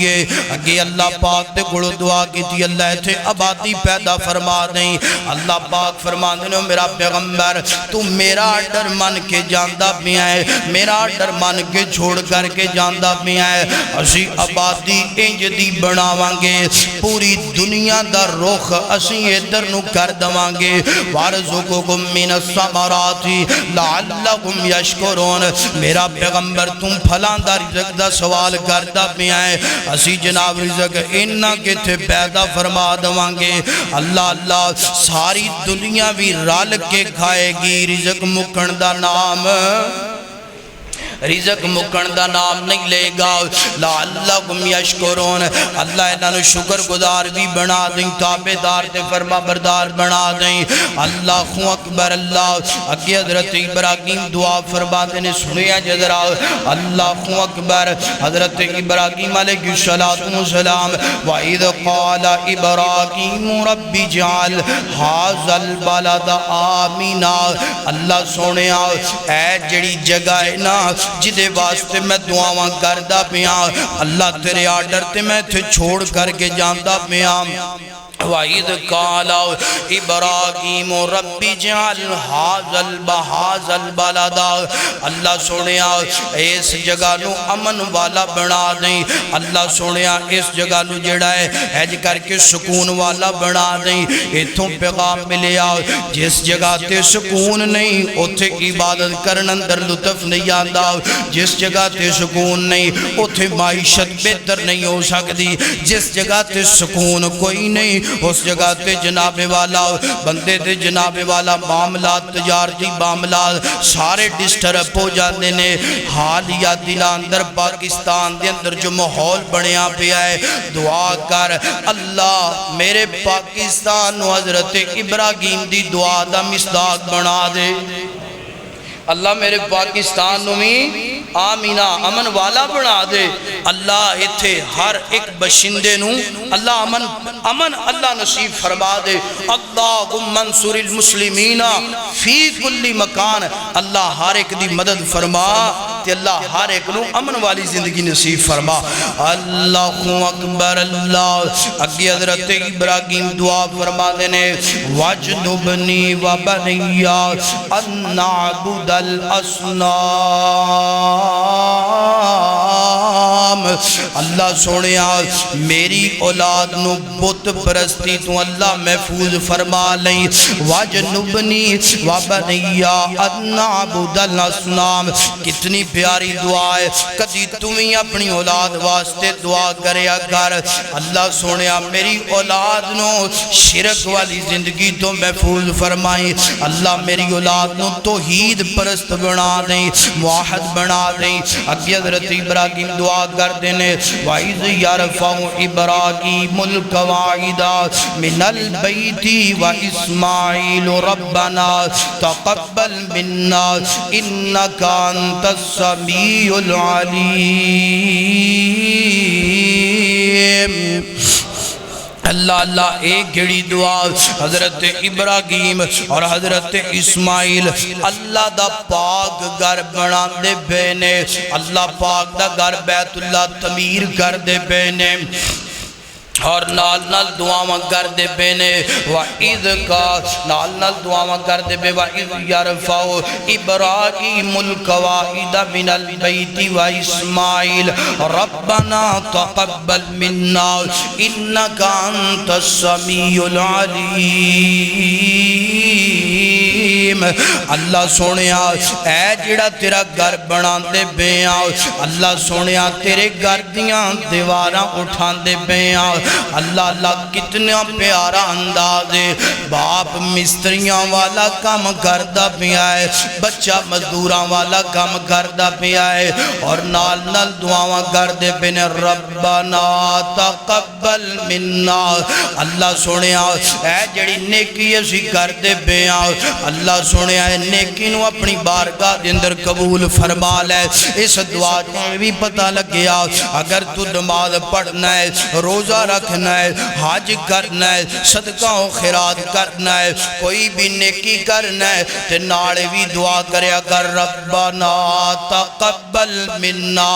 اگے اللہ پاک تے گڑو دعا کی تھی اللہ تھے آبادی پیدا فرما دیں اللہ پاک فرما دیں میرا پیغمبر تو میرا ڈر من کے جاندہ بھی آئے، میرا ڈر من کے چھوڑ کر کے جاندہ بھی آئے، اسی آبادی انج دی بناوانگے پوری دنیا دا رخ اسی ادھر نو کر دوانگے وارزقکم من الثمرات لعلکم یشکرون، میرا پیغمبر تم پھلان دا رزق دا سوال کردہ بھی آئے اسی جناب رزق انہاں کے تھے پیدا فرما دوانگے اللہ، ساری دنیا بھی رال کے کھائے گی، رزق مکندہ نام نہیں لے گا لعلکم یشکرون اللہ، انہاں نو شکر گزار بھی بنا دیں، تابعدار تے فرما بردار بنا دیں اللہ اکبر اللہ۔ اگے حضرت ابراہیم دعا فرما دینے سنیا جدرا اللہ اکبر، حضرت ابراہیم علیہ السلام وَإِذْ قَالَ إِبْرَاهِيمُ رَبِّ اجْعَلْ هَٰذَا الْبَلَدَ آمِنًا اللہ سونیا اے جڑی جگہ ہے نا جدے واسطے میں دعاواں کردہ پیاں اللہ تیرے آرڈر تے میں تھے چھوڑ کر کے جاندہ پیاں وَإِذْ قَالَ إِبْرَاهِيمُ رَبِّ اجْعَلْ هَٰذَا الْبَلَدَ اللہ سونیا اس جگہ نو امن والا بنا دیں اللہ، سونیا اس جگہ نو جڑا ہے ایج کر کے سکون والا بنا دیں، ایتھوں پیغام ملے آؤ جس جگہ تے سکون نہیں اتھے عبادت کرن اندر لطف نہیں آندہ، جس جگہ تے سکون نہیں اتھے معیشت بہتر نہیں ہو سکتی، جس جگہ تے سکون کوئی نہیں اس جگہ تے جناب والا بندے تے جناب والا معاملات تجارتی معاملات سارے ڈسٹرپ ہو جاندے نے۔ حالیہ دنہ اندر پاکستان دے اندر جو ماحول بنیا پیا ہے دعا کر اللہ میرے پاکستان و حضرت ابراہیم دی دعا دا مصداق بنا دے اللہ، میرے پاکستان نمی آمینہ امن والا بنا دے اللہ، اتھے ہر ایک بشندے نو اللہ امن اللہ نصیب فرما دے اللہم انصر المسلمین فی کل مکان اللہ، ہر ایک دی مدد فرما تے اللہ ہر ایک نو امن والی زندگی نصیب فرما اللہ اکبر اللہ۔ اگے حضرت ابراہیم دعا فرما دینے وَجْنُبْنِي وَبَنِيَّا أَن نَعْبُدَ الْأَصْنَامِ اللہ سونیا میری اولاد نو بت پرستی تو اللہ محفوظ فرما لیں وَجْنُبْنِي وَبَنِيَّا أَن نَعْبُدَ الْأَصْنَامِ، کتنی پیاری دعا ہے، کدی تمہیں اپنی اولاد واسطے دعا کریا کر اللہ سونیا میری اولاد نو شرک والی زندگی تو محفوظ فرمائیں اللہ، میری اولاد نو توحید پرست بنا دیں، موحد بنا دیں۔ اگے حضرت ابراہیم دعا کر دینے وَإِذْ يَرْفَعُ إِبْرَاهِيمُ الْقَوَاعِدَ مِنَ الْبَيْتِ وَإِسْمَاعِيلُ رَبَّنَا تَقَبَّلْ مِنَّا إِنَّكَ أَنْتَ السَّمِيعُ الْعَلِيمُ اللہ اللہ ایک گھڑی دعا حضرت ابراہیم اور حضرت اسماعیل اللہ دا پاک گھر بنا دے بینے اللہ پاک دا گھر بیت اللہ تعمیر کر دے بینے اور نال نال دعاواں کر دے بینے وَإِذْ کا نال نال دعاواں کر دے بے وَإِذْ يَرْفَعُ إِبْرَاهِيمُ الْقَوَاعِدَ مِنَ الْبَيْتِ وَإِسْمَاعِيلُ رَبَّنَا تَقَبَّلْ مِنَّا إِنَّكَ أَنْتَ السَّمِيعُ الْعَلِيمُ اللہ سونیا اے جڑا تیرا گھر بنا دے بیاں اللہ سونیا تیرے گھر دیاں دیواراں اٹھان دے بیاں اللہ اللہ کتنا پیارا انداز ہے باپ مستریاں والا کام کردہ پیا ہے بچہ مزدوراں والا کام کردہ پیا ہے اور نال نال دعاواں کردے پنے ربنا تقبل منا اللہ سنیا اے جڑی نیکی اسی کردے پیا اللہ سنیا اے نیکی نو اپنی بارگاہ دے اندر قبول فرما لے اس دعا میں بھی پتہ لگیا اگر تو نماز پڑھنا ہے روزہ رکھنا ہے حج کرنا ہے صدقہ و خیرات کرنا ہے کوئی بھی نیکی کرنا ہے تے ناڑے بھی دعا کرے اگر ربنا تقبل منا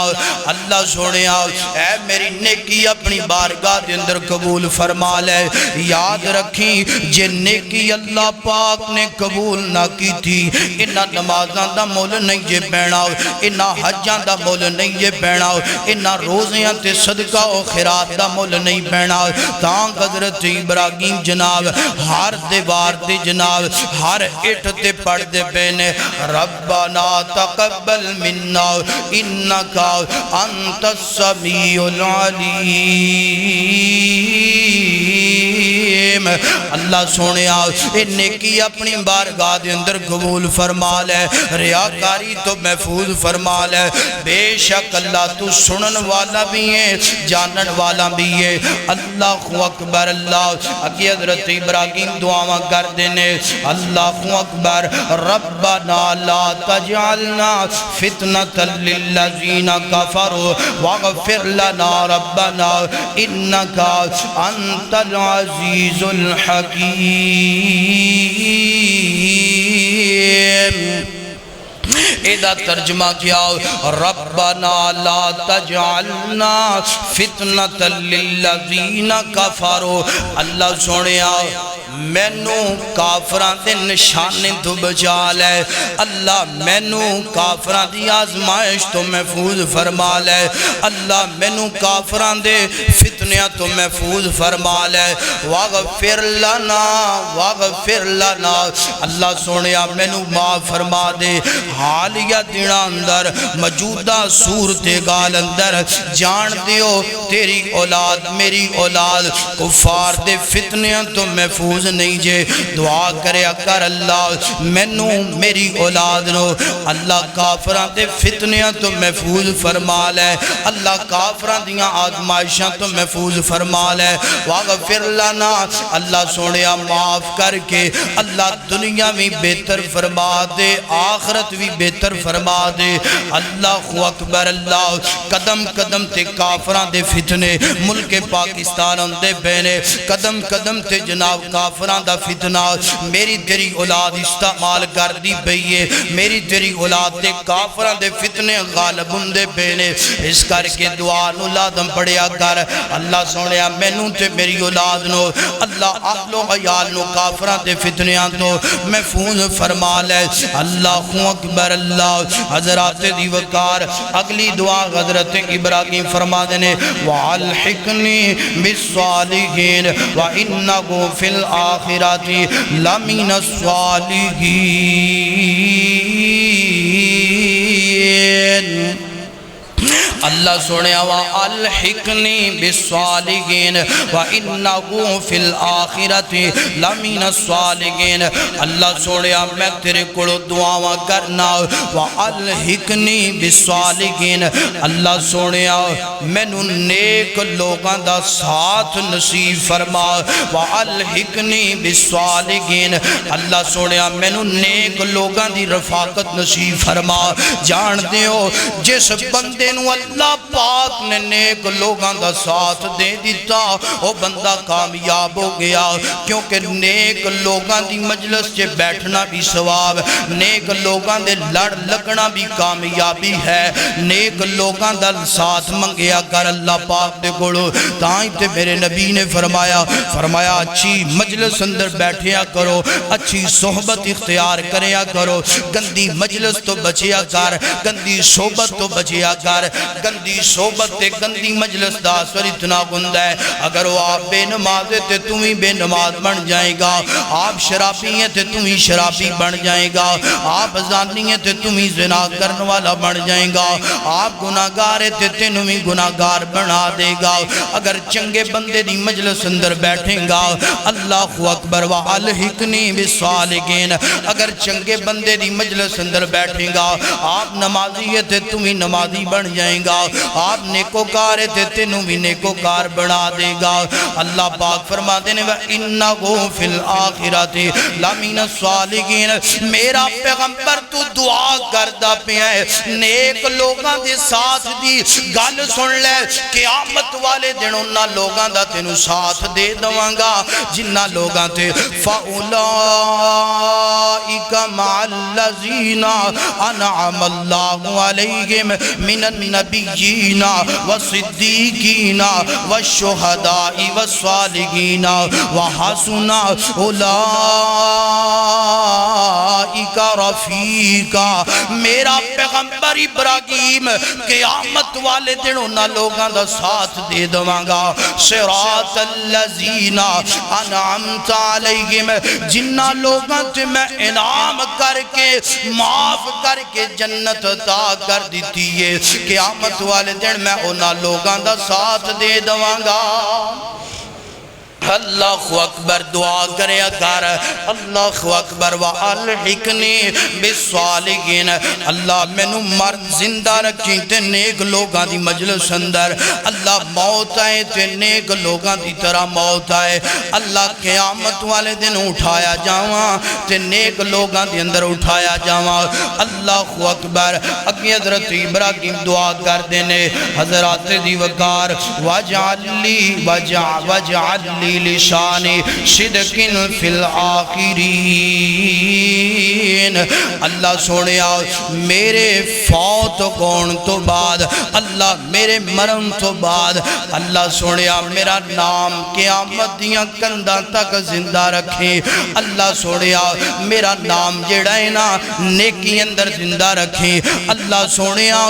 اللہ سنیا اے میری نیکی اپنی بارگاہ دے اندر قبول فرما لے یاد رکھیں جے نیکی اللہ پاک نے قبول نہ کی تھی انہا نمازاں دا مول نہیں جے بینا انہا حجاں دا مول نہیں جے بینا انہا روزیاں تے صدقہ و خیرات دا مول نہیں بینا تانک حضرت ابراہیم جناب ہر دیوار دے جناب ہر اٹھ تے پڑھ دے بینے ربنا تقبل منا انکا انت السمیع العلیم اللہ سونیا نیکی اپنی بارگاہ دے اندر قبول فرما لے ریاکاری تو محفوظ فرما لے بے شک اللہ تو سنن والا بھی ہے جانن والا بھی ہے اللہ اکبر اللہ اکی حضرت ابراہیم دعاواں کر دینے اللہ اکبر ربنا لا تجعلنا فتنة للذین کفروا واغفر لنا ربنا انکا انت العزیز الحکیم ایدہ ترجمہ کیا ربنا لا تجعلنا فتنة للذین کفروا اللہ سنیا مینو کافران دے نشانے تو بچا لے اللہ مینو کافران دی آزمائش تو محفوظ فرما لے اللہ مینو کافران دے فتنیاں تو محفوظ فرما لے واغفر لنا اللہ سونیا مینو معاف فرما دے حالیہ دینا اندر موجودہ صورت گال اندر جان دیو تیری اولاد میری اولاد کفار دے فتنیاں تو محفوظ نہیں جے دعا کرے اکر اللہ مینو میری اولاد نو اللہ کافران دے فتنیاں تو محفوظ فرما لے اللہ کافران دیاں آزمائشاں تو محفوظ فرما لے واغفر لنا اللہ سونیا معاف کر کے اللہ دنیا بھی بہتر فرما دے آخرت بھی بہتر فرما دے اللہ اکبر اللہ قدم قدم تے کافران دے فتنے ملک پاکستان دے بینے قدم قدم تے جناب کافران دا فتنہ میری تیری اولاد استعمال کر دی بھئیے میری تیری اولاد دے کافران دے فتنے غالب دے بینے اس کر کے دعا نو لادم پڑیا کر اللہ سونیا مینوں تے میری اولاد نو اللہ اہل و عیال نو کافران دے فتنیاں تو محفوظ فرما لے اللہ اکبر اللہ حضرات دی وقار اگلی دعا حضرت ابراہیم فرما دینے وَعَلْحِقْنِي بِالصَّالِحِينَ وَإِنَّهُ فِي الْآخِرَةِ لَمِنَ الصَّالِحِينَ اللہ سنیا وَأَلْحِقْنِي بِالصَّالِحِينَ وَإِنَّهُ فِي الْآخِرَةِ لَمِنَ الصَّالِحِينَ اللہ سنیا میں تیرے کڑو دعاواں کرنا وَأَلْحِقْنِي بِالصَّالِحِينَ اللہ سنیا میں نو نیک لوگاں دا ساتھ نصیب فرما وَأَلْحِقْنِي بِالصَّالِحِينَ اللہ سنیا میں نو نیک لوگاں دی رفاقت نصیب فرما جان دیو جس بندے نو اللہ اللہ پاک نے نیک لوگاں دا ساتھ دے دیتا او بندہ کامیاب ہو گیا کیونکہ نیک لوگاں دی مجلس چے بیٹھنا بھی ثواب نیک لوگاں دے لڑ لگنا بھی کامیابی ہے نیک لوگاں دا ساتھ منگیا کر اللہ پاک دے گوڑو تائیں تے میرے نبی نے فرمایا اچھی مجلس اندر بیٹھیا کرو اچھی صحبت اختیار کریا کرو گندی مجلس تو بچیا کر گندی صحبت تو بچیا کر گندی صحبت تے گندی مجلس دا اثر اتنا گندہ ہے اگر وہ آپ بے نماز تے تمہیں بے نماز بن جائے گا آپ شرابی ہیں تے تمہیں شرابی بن جائے گا آپ زانی ہیں تے تمہیں زنا کرنے والا بن جائے گا آپ گناہگار ہیں تے تمہیں گناہگار بنا دے گا اگر چنگے بندے دی مجلس اندر بیٹھیں گا اللہ اکبر وَأَلْحِقْنِي بِالصَّالِحِينَ اگر چنگے بندے دی مجلس اندر بیٹھیں گا آپ نمازی ہے تے تمہیں نمازی بن جائیں گا آپ نیکوکار ہے تے تنوں بھی نیکوکار بنا دے گا اللہ پاک فرما دینے وَإِنَّهُ فِي الْآخِرَةِ لَمِنَ الصَّالِحِينَ میرا پیغمبر تو دعا کردہ پہ ہے نیک لوگاں دے ساتھ دی گل سن لے قیامت والے دن انہاں لوگاں دا تینوں ساتھ دے دوانگا جنہاں لوگاں تے فَأُولَئِكَ مَعَ الَّذِينَ أَنْعَمَ اللَّهُ عَلَيْهِمْ مِنَ النَّبِيِّينَ وَالصِّدِّيقِينَ وَالشُّهَدَاءِ وَالصَّالِحِينَ وَحَسُنَ أُولَئِكَ رَفِيقًا میرا پیغمبر ابراہیم قیامت والے دن انہاں لوگاں دا ساتھ دے دوانگا صراط الذین انعمت علیہم جنہ لوگاں تے میں انعام کر کے معاف کر کے جنت عطا کر دیتی ہے قیامت والے دن میں انہاں لوگاں دا ساتھ دے دوانگا اللہ اکبر دعا کرے کر اللہ اکبر وَأَلْحِقْنِي بِالصَّالِحِينَ اللہ میں نو مرد زندہ رکھیں تے نیک لوگاں دی مجلس اندر اللہ موت آئے تے نیک لوگاں دی طرح موت آئے اللہ قیامت والے دن اٹھایا جاواں تے نیک لوگاں دی اندر اٹھایا جاواں اللہ اکبر اگی حضرت ابراہیم دعا کر دینے حضرات دی وقار وَجْعَلْ لِي لِشَانِ صِدْقٍ فِي الْآخِرِينَ اللہ سوڑیا میرے فوت کون تو بعد اللہ میرے مرن تو بعد اللہ سوڑیا میرا نام قیامت دیاں کندہ تک زندہ رکھیں اللہ سوڑیا میرا نام جڑا ہے نا نیکی اندر زندہ رکھیں اللہ سوڑیا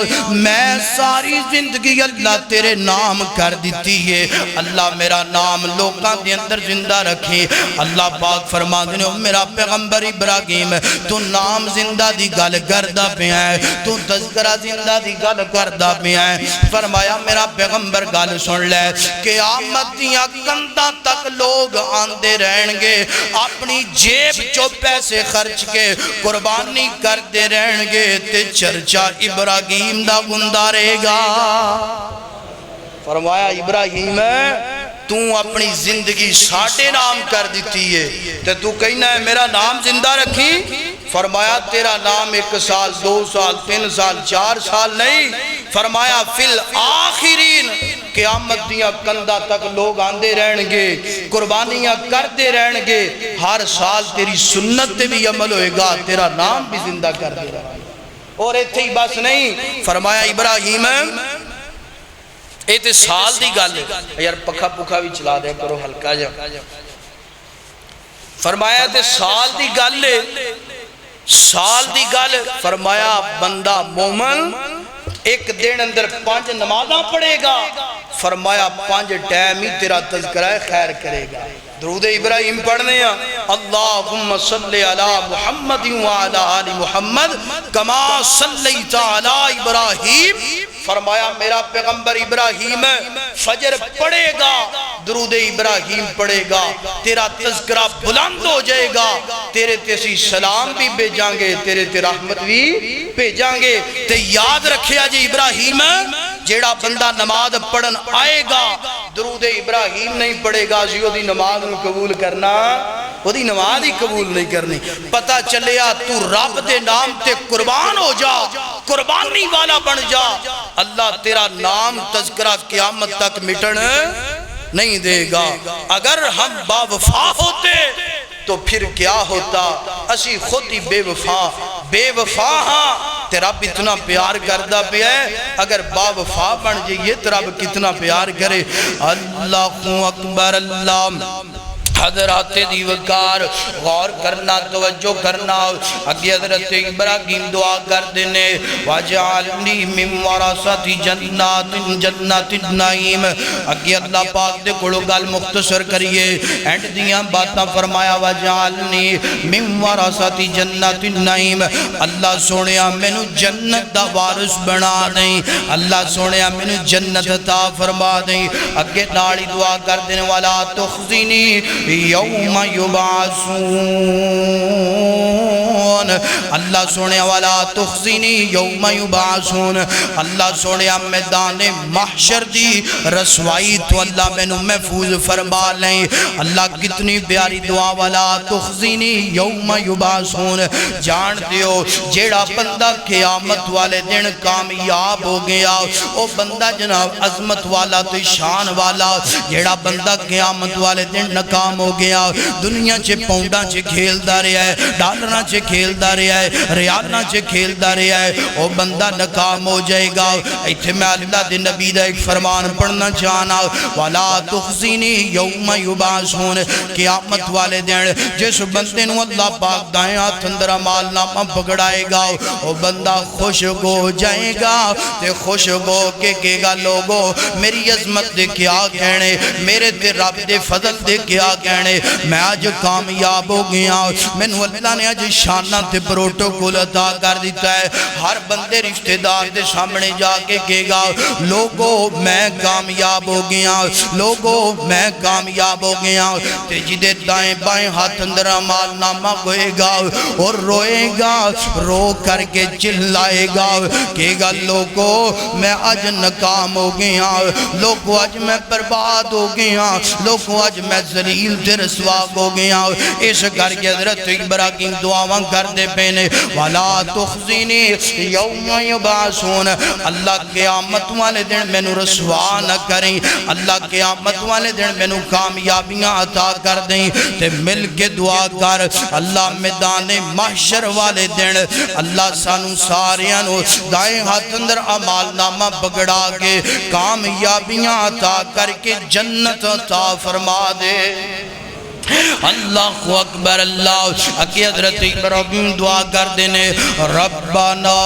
میں ساری زندگی اللہ تیرے نام کر دیتی ہے اللہ میرا نام لوگاں دے اندر زندہ رکھیں اللہ پاک فرما دینے میرا پیغمبر ابراہیم تو نام زندہ دی گل کردہ پہ ہے تو تذکرہ زندہ دی گل کردہ پہ ہے فرمایا میرا پیغمبر گل سن لے قیامت دیاں کندہ تک لوگ آندے رہن گے اپنی جیب چو پیسے خرچ کے قربانی کردے رہن گے تے چرچا ابراہیم دا گندہ رہے گا فرمایا ابراہیم تو اپنی زندگی ساڑھے نام کر دیتی ہے تو تو کہنا ہے میرا نام زندہ رکھی فرمایا تیرا نام 1 سال 2 سال 3 سال 4 سال نہیں فرمایا فی الآخرین قیامت دیاں کندہ تک لوگ آندے رہن گے قربانیاں کرتے رہن گے ہر سال تیری سنت تے بھی عمل ہوئے گا تیرا نام بھی زندہ کر دے رہا اور ایتھے ہی بس نہیں فرمایا ابراہیم اے تے سال دی گل یار پکھا پکھا بھی چلا دیا کرو ہلکا جا فرمایا تے سال دی گل فرمایا بندہ مومن ایک دن اندر 5 نمازاں پڑھے گا فرمایا 5 ٹائم ہی تیرا تذکرہ خیر کرے گا درود ابراہیم پڑھنے ہیں اللہم صلی علی محمد وعلی آل محمد کما صلیت علی ابراہیم فرمایا میرا پیغمبر ابراہیم فجر پڑھے گا درود ابراہیم پڑھے گا تیرا تذکرہ بلند ہو جائے گا تیرے تیسی سلام بھی بھیجاں گے تیرے تے رحمت بھی بھیجاں گے تے یاد رکھیا جی ابراہیم جیڑا بندہ نماز پڑھن آئے گا درود ابراہیم نہیں پڑھے گا جی وہ دی نماز نو قبول کرنا وہ دی نماز ہی قبول نہیں کرنی پتہ چلیا تو رب دے نام تے قربان ہو جا قربانی والا بن جا اللہ تیرا نام تذکرہ قیامت تک مٹن نہیں دے گا۔ اگر ہم با وفا ہوتے تو پھر کیا ہوتا، اسی خود ہی بے وفا ہاں، تیرا رب اتنا پیار کردہ پہ ہے، اگر با وفا بن جائیے تو رب کتنا پیار کرے۔ اللہ اکبر، اللہ حضرات دیوکار غور کرنا، توجہ کرنا۔ اگے حضرت ابراہیم دعا کر دینے، وَجَعَلْنِي مِن وَرَثَةِ جَنَّاتِ النَّعِيمِ۔ اگے اللہ پاک دے کڑو گال مختصر کریے، اینڈ دیاں باتاں فرمایا، وَجَعَلْنِي مِن وَرَثَةِ جَنَّاتِ النَّعِيمِ۔ اللہ سونیا مینو جنت دا وارث بنا دیں، اللہ سونیا مینو جنت عطا فرما دیں۔ اگے ناڑی دعا کر دینے، وَلَا تُخْزِنِي یوم یبعثون۔ اللہ سونے والا تخزینی یوم یبعثون، اللہ سونے میدان محشر دی رسوائی تو اللہ میں نو محفوظ فرما لیں۔ اللہ کتنی پیاری دعا، والا تخزینی یوم یبعثون۔ جان دیو جیڑا بندہ قیامت والے دن کامیاب ہو گیا، او بندہ جناب عظمت والا تو شان والا، جیڑا بندہ قیامت والے دن ناکام ہو گیا، دنیا چے پاؤنڈاں چے کھیلدا رہا ہے، ڈالراں چے کھیلدا رہا ہے، ریالاں چے کھیلدا رہا ہے، او بندہ ناکام ہو جائے گا۔ ایتھے میں اللہ دے نبی دا ایک فرمان پڑھنا چاہنا، وَلَا تُخْزِنِي یَوْمَ یُبْعَثُونَ۔ قیامت والے دن جس بندے نو اللہ پاک دائیں ہاتھ اندر اعمال نامہ پکڑائے گا، او بندہ خوش ہو جائے گا، تے خوش ہو کے کہے گا، لوگو میری عظمت دے کیا کہنے، میرے تے رب دے فضل دے کیا کہنے، میں آج کامیاب ہو گیا، میں نے اللہ نے آج شانہ تے پروٹوکول عطا کر دیتا ہے۔ ہر بندے رشتہ دار دے سامنے جا کے کہے گا، لوگو میں کامیاب ہو گیا، لوگو میں کامیاب ہو گیا۔ تے جدے دائیں بائیں ہاتھ اندر اعمال نامہ گوئے گا اور روئے گا، رو کر کے چلائے گا، کہے گا لوگو میں آج ناکام ہو گیا، لوگو آج میں برباد ہو گیا، لوگو آج میں ذلیل تے رسوا ہو گیا۔ اس کر کے حضرت ابراہیم دعاواں کر دے پینے، وَلَا تُخْزِنِي یَوْمَ یُبْعَثُونَ۔ اللہ قیامت والے دن میں نو رسوا نہ کریں، اللہ قیامت والے دن میں نو کامیابیاں عطا کر دیں۔ تے مل کے دعا کر، اللہ میدان محشر والے دن اللہ سانو ساریاں نو دائیں ہاتھ اندر اعمال نامہ پکڑا کے کامیابیاں عطا کر کے جنت عطا فرما دے۔ اللہ اکبر، اللہ اکی حضرت ابراہیم دعا کر دینے، ربنا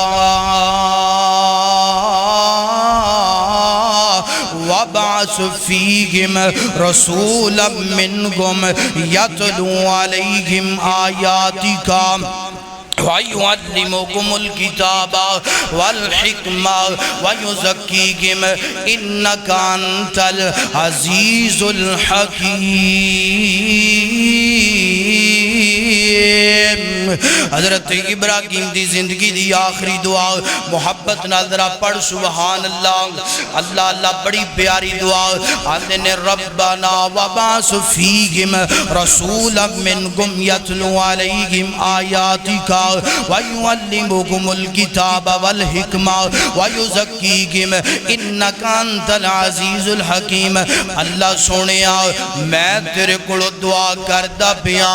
وابعث فیہم رسولا منہم یتلو علیہم آیاتکا وَيُعَلِّمُكُمُ الْكِتَابَ وَالْحِكْمَةَ وَيُزَكِّيكُمْ إِنَّكَ أَنْتَ الْعَزِيزُ الْحَكِيمُ۔ حضرت ابراہیم دی زندگی دی آخری دعا محبت نظرہ پڑھ سبحان اللہ، اللہ اللہ بڑی پیاری دعا آتے نے، ربنا وابعث فیہم رسولا منکم یتلو علیہم آیاتکا وَيُعَلِّمُكُمُ الْكِتَابَ وَالْحِكْمَةَ وَيُزَكِّيكُمْ إِنَّكَ أَنْتَ الْعَزِيزُ الْحَكِيمُ۔ اللہ سونیا میں تیرے کڑو دعا کردہ پیا،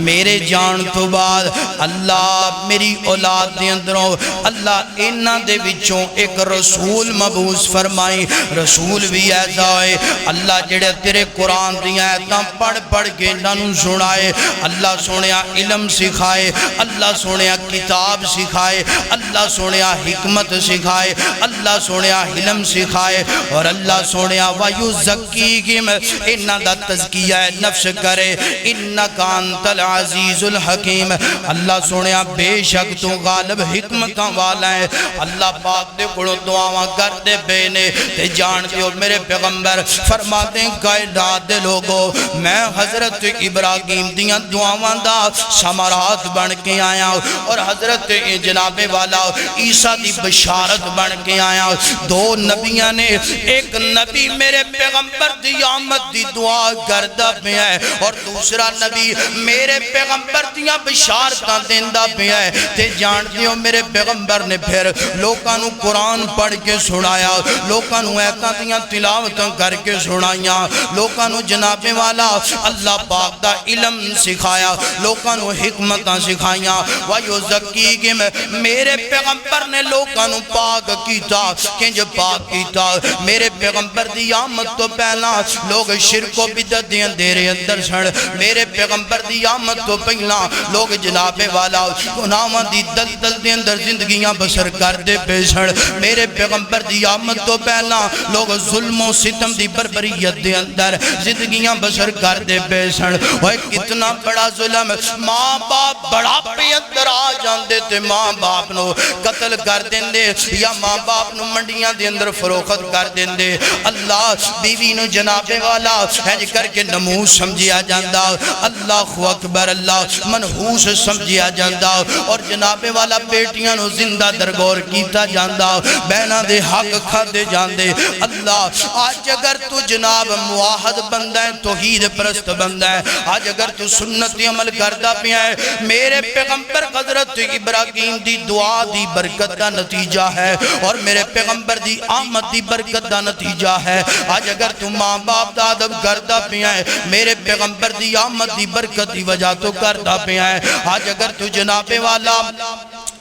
میرے جان تو بعد اللہ میری اولاد دے اندروں اللہ انہاں دے وچوں ایک رسول مبعوث فرمائی، رسول بھی ایسا ہوئے اللہ جڑے تیرے قرآن دیا ایتاں پڑھ پڑھ کے انہوں سنائے، اللہ سونیا علم سکھائے، اللہ سونیا کتاب سکھائے، اللہ سونیا حکمت سکھائے، اللہ سونیا علم سکھائے، اور اللہ سونیا وَيُزَكِّيكُمْ انہاں دا تزکیہ نفس کرے، اِنَّكَ أَنْتَ الْعَزِيزُ الْحَكِيمُ۔ اللہ سونیا بے شک تو غالب حکمتاں والا ہے۔ اللہ پاک دے کڑو دعاواں کر دے بینے تے جان دیو میرے پیغمبر فرما دیں کائنات دے لوگو، میں حضرت ابراہیم دیاں دعاواں دا سمرات بن کے آیا اور حضرت جناب والا عیسیٰ دی بشارت بن کے آیا۔ دو نبیاں نے، ایک نبی میرے پیغمبر دی آمد دی دعا کردہ میں ہے، اور دوسرا نبی میرے پیغمبر پیغمبر دیاں بشارتاں دیندا پیا ہے تے جان دیو میرے پیغمبر نے پھر لوکاں نو قرآن پڑھ کے سنایا لوکاں نو آیاتاں دیاں تلاوتاں کر کے سنائیاں لوکاں نو جناب والا اللہ پاک دا علم سکھایا لوکاں نو حکمتاں سکھائیاں وَيُزَكِّيهِمْ میرے پیغمبر نے لوکاں نو پاک کیتا کنج پاک کیتا میرے پیغمبر دی آمد تو پہلا لوگ شرک و بدعت دے اندھیرے اندر سن میرے پیغمبر دی آمد تو پہلا لوگ جناب والا گناہاں دی دلدل دے اندر زندگیاں بسر کر دے پے سن میرے پیغمبر دی آمد تو پہلا لوگ ظلم و ستم دی بربریت دے اندر زندگیاں بسر کر دے پے سن اوے کتنا بڑا ظلم ماں باپ بڑا پہ اندر آ جاندے تے ماں باپ نو قتل کر دیندے یا ماں باپ نو منڈیاں دے اندر فروخت کر دیندے اللہ بیوی نو جناب والا ہنج کر کے نموز سمجھیا جاندہ اللہ اکبر اللہ منحوس سمجھیا جاندہ اور جناب والا بیٹیاں نو زندہ درگور کیتا جاندہ بہنہ دے حق کھا دے جاندے اللہ آج اگر تو جناب معاہد بندہ ہے توحید پرست بندہ ہے آج اگر تو سنت عمل کردہ پیا ہے میرے پیغمبر حضرت ابراہیم دی دعا دی برکت دا نتیجہ ہے اور میرے پیغمبر دی آمد دی برکت دا نتیجہ ہے آج اگر تو ماں باپ دا عدب کردہ پیا ہے میرے پیغمبر دی آمد دی برکت دی وجہ تو کردہ پیا ہے آج اگر تو جناب والا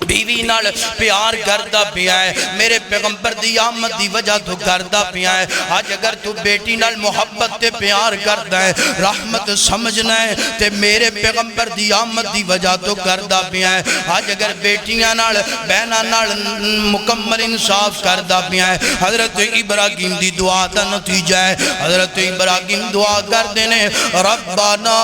بیوی نال پیار کردہ پیا ہے میرے پیغمبر دی آمد دی وجہ تو کردہ پیا ہے آج اگر تو بیٹی نال محبت تے پیار کردہ ہے رحمت سمجھنا ہے تے میرے پیغمبر دی آمد دی وجہ تو کردہ پیا ہے آج اگر بیٹیاں نال بہنہ نال مکمل انصاف کردہ پیا ہے حضرت ابراہیم دی دعا دا نتیجہ ہے حضرت ابراہیم دعا کر دینے ربنا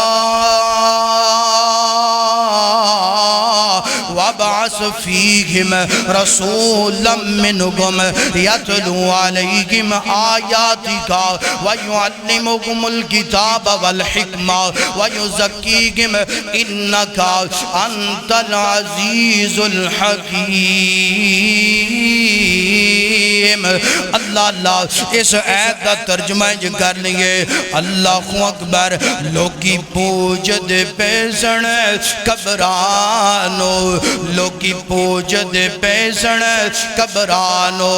وابعث فیہم رسولا منہم یتلو علیہم آیاتکا ویعلمکم الکتاب والحکمہ ویزکیہم انکا انت العزیز الحکیم اللہ اللہ اس آیت دا ترجمہ کر لئے اللہ اکبر لوکی پوجد پیسن قبرانو لوکی پوجد پیسن قبرانو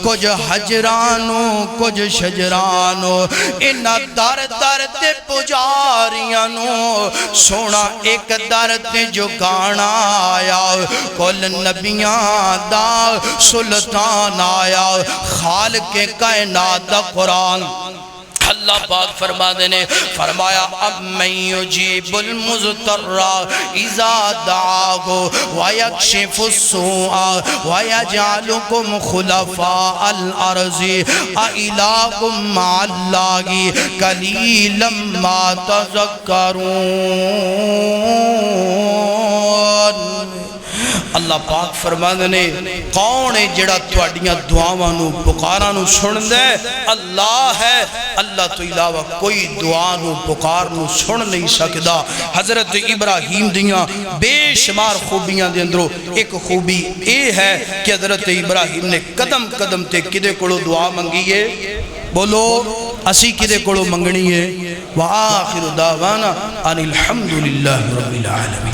کچھ حجرانو کچھ شجرانو انہا در در تے پجاریانو سونا ایک در تے جو گانا آیا کل نبیان دا سلطان آیا خالق کائنات دا قرآن اللہ پاک فرما دینے فرمایا اب من یجیب المضطر اذا دعاہو ویکشف السوء ویجعلکم خلفاء الارض اِلٰہکم مع اللہ قلیلا ما تذکرون اللہ پاک فرما دینے کون ہے جڑا تواڈیاں دعاواں پکاراں نو سن دے اللہ ہے اللہ تو علاوہ کوئی دعا نو پکار نو سن نہیں سکدا حضرت ابراہیم دیاں بے شمار خوبیاں دے اندروں ایک خوبی اے ہے کہ حضرت ابراہیم نے قدم قدم تے کدے کولو دعا منگی ہے بولو اسی کدے کولو منگنی ہے وآخر دعوانا ان الحمدللہ رب العالمین